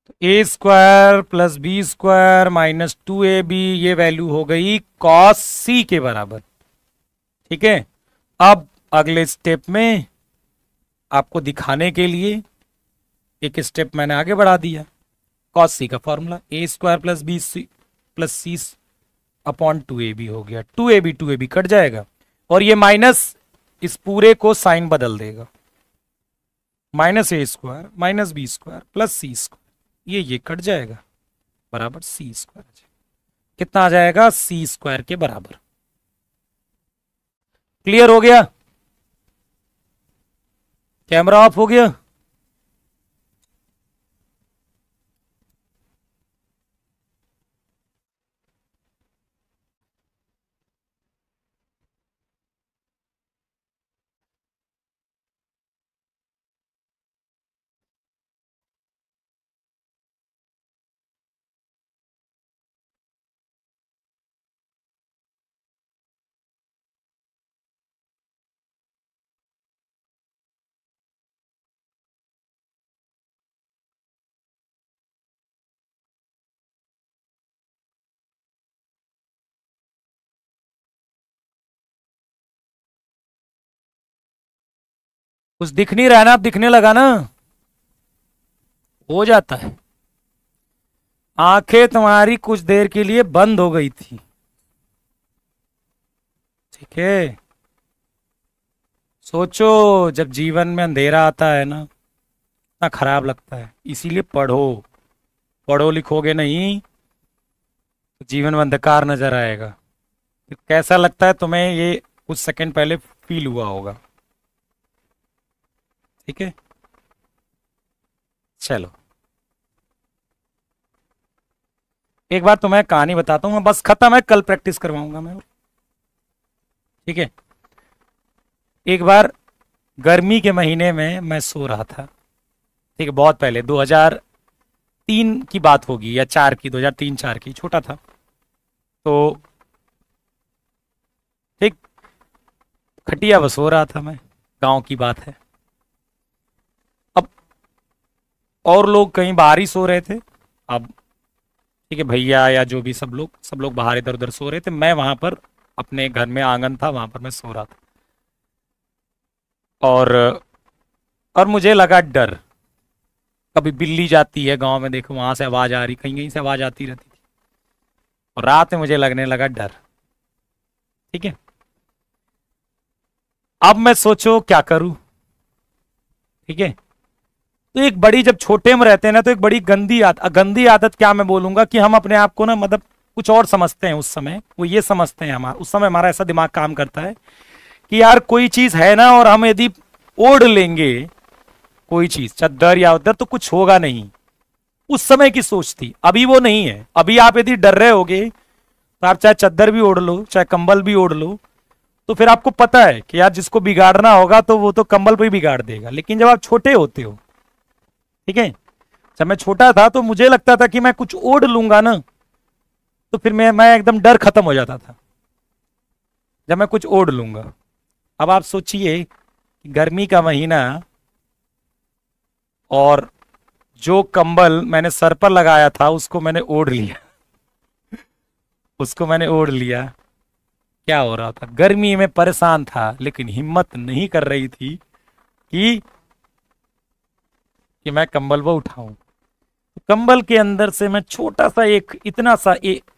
तो A square plus B square minus 2ab ये वैल्यू हो गई कॉस सी के बराबर। ठीक है, अब अगले स्टेप में आपको दिखाने के लिए एक स्टेप मैंने आगे बढ़ा दिया। कॉस सी का formula A square plus B C plus C upon 2ab हो गया, 2ab कट जाएगा और ये माइनस इस पूरे को साइन बदल देगा, minus A square minus B square plus C square, ये कट जाएगा बराबर सी स्क्वायर। कितना आ जाएगा, सी स्क्वायर के बराबर। क्लियर हो गया। कैमरा ऑफ हो गया। कुछ दिख नहीं रहा है ना, अब दिखने लगा ना। हो जाता है। आंखें तुम्हारी कुछ देर के लिए बंद हो गई थी, ठीक है। सोचो, जब जीवन में अंधेरा आता है ना, इतना खराब लगता है, इसीलिए पढ़ो। पढ़ो लिखोगे नहीं तो जीवन में अंधकार नजर आएगा। तो कैसा लगता है तुम्हें, ये कुछ सेकंड पहले फील हुआ होगा, ठीक है। चलो, एक बार तुम्हें कहानी बताता हूँ, बस खत्म है, कल प्रैक्टिस करवाऊंगा मैं, ठीक है। एक बार गर्मी के महीने में मैं सो रहा था, ठीक है, बहुत पहले 2003 की बात होगी या 4 की, 2003-4 की, छोटा था। तो ठीक, खटिया पर सो रहा था मैं, गांव की बात है। अब और लोग कहीं बाहर ही सो रहे थे। अब ठीक है, भैया या जो भी, सब लोग बाहर इधर उधर सो रहे थे, मैं वहां पर अपने घर में आंगन था, वहां पर मैं सो रहा था। और और मुझे लगा डर। कभी बिल्ली जाती है गांव में, देखो वहां से आवाज आ रही, कहीं कहीं से आवाज आती रहती थी। और रात में मुझे लगने लगा डर, ठीक है। अब मैं सोचो क्या करूं, ठीक है। तो एक बड़ी, जब छोटे में रहते हैं ना, तो एक बड़ी गंदी आदत क्या मैं बोलूंगा, कि हम अपने आप को ना, मतलब कुछ और समझते हैं। उस समय वो ये समझते हैं, हमारा उस समय हमारा ऐसा दिमाग काम करता है कि यार कोई चीज है ना, और हम यदि ओढ़ लेंगे कोई चीज, चद्दर या उधर, तो कुछ होगा नहीं। उस समय की सोच थी, अभी वो नहीं है। अभी आप यदि डर रहे होगे तो आप चाहे चद्दर भी ओढ़ लो, चाहे कंबल भी ओढ़ लो, तो फिर आपको पता है कि यार जिसको बिगाड़ना होगा तो वो तो कंबल पे ही बिगाड़ देगा। लेकिन जब आप छोटे होते हो, ठीक है, जब मैं छोटा था तो मुझे लगता था कि मैं कुछ ओढ़ लूंगा ना, तो फिर मैं एकदम, डर खत्म हो जाता था जब मैं कुछ ओढ़ लूंगा। अब आप सोचिए कि गर्मी का महीना, और जो कंबल मैंने सर पर लगाया था उसको मैंने ओढ़ लिया। उसको मैंने ओढ़ लिया। क्या हो रहा था, गर्मी में परेशान था, लेकिन हिम्मत नहीं कर रही थी कि मैं कंबल वो उठाऊं। कंबल के अंदर से मैं छोटा सा एक, इतना सा एक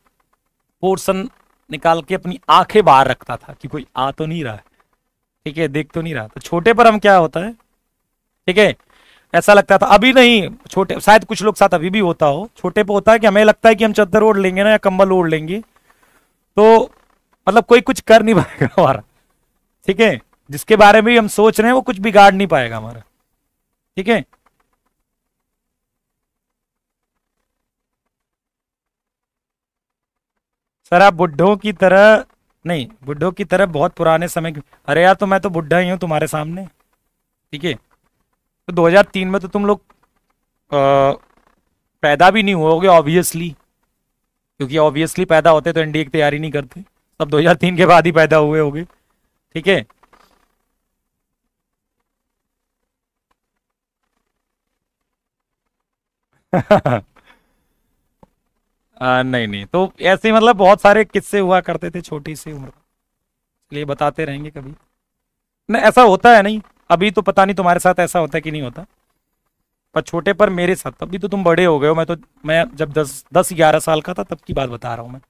पोर्शन निकाल के अपनी आंखें बाहर रखता था कि कोई आ तो नहीं रहा है, ठीक है, देख तो नहीं रहा। तो छोटे पर हम, क्या होता है, ठीक है, ऐसा लगता था। अभी नहीं, छोटे शायद कुछ लोग साथ अभी भी होता हो, छोटे पे होता है कि हमें लगता है कि हम चद्दर ओढ़ लेंगे ना, या कंबल ओढ़ लेंगे, तो मतलब कोई कुछ कर नहीं पाएगा हमारा, ठीक है। जिसके बारे में भी हम सोच रहे हैं वो कुछ बिगाड़ नहीं पाएगा हमारा, ठीक है। सर आप बुड्ढों की तरह, नहीं, बुड्ढों की तरह बहुत पुराने समय की, अरे यार तो मैं तो बुढ़ा ही हूं तुम्हारे सामने, ठीक है। तो 2003 में तो तुम लोग अ, पैदा भी नहीं हुए ऑब्वियसली, क्योंकि ऑब्वियसली पैदा होते तो एनडीए की तैयारी नहीं करते। सब 2003 के बाद ही पैदा हुए होंगे, ठीक है। नहीं नहीं, तो ऐसे ही मतलब बहुत सारे किस्से हुआ करते थे छोटी सी उम्र, इसलिए बताते रहेंगे कभी। नहीं, ऐसा होता है नहीं, अभी तो पता नहीं तुम्हारे साथ ऐसा होता है कि नहीं होता, पर छोटे पर मेरे साथ, अभी तो तुम बड़े हो गए हो। मैं जब 10-11 साल का था तब की बात बता रहा हूँ मैं,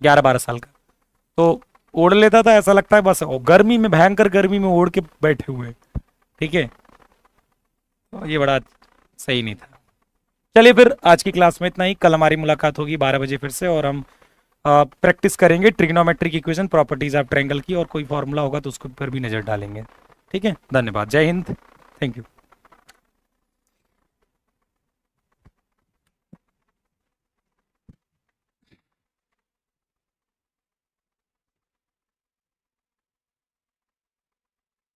11-12 साल का। तो ओढ़ लेता था, ऐसा लगता है बस गर्मी में, भयंकर गर्मी में ओढ़ के बैठे हुए, ठीक है। तो ये बड़ा सही नहीं था। चलिए फिर आज की क्लास में इतना ही। कल हमारी मुलाकात होगी 12 बजे फिर से, और हम प्रैक्टिस करेंगे trigonometric equation, properties of triangle की, और कोई फॉर्मूला होगा तो उसके ऊपर भी नजर डालेंगे, ठीक है। धन्यवाद, जय हिंद। Thank you.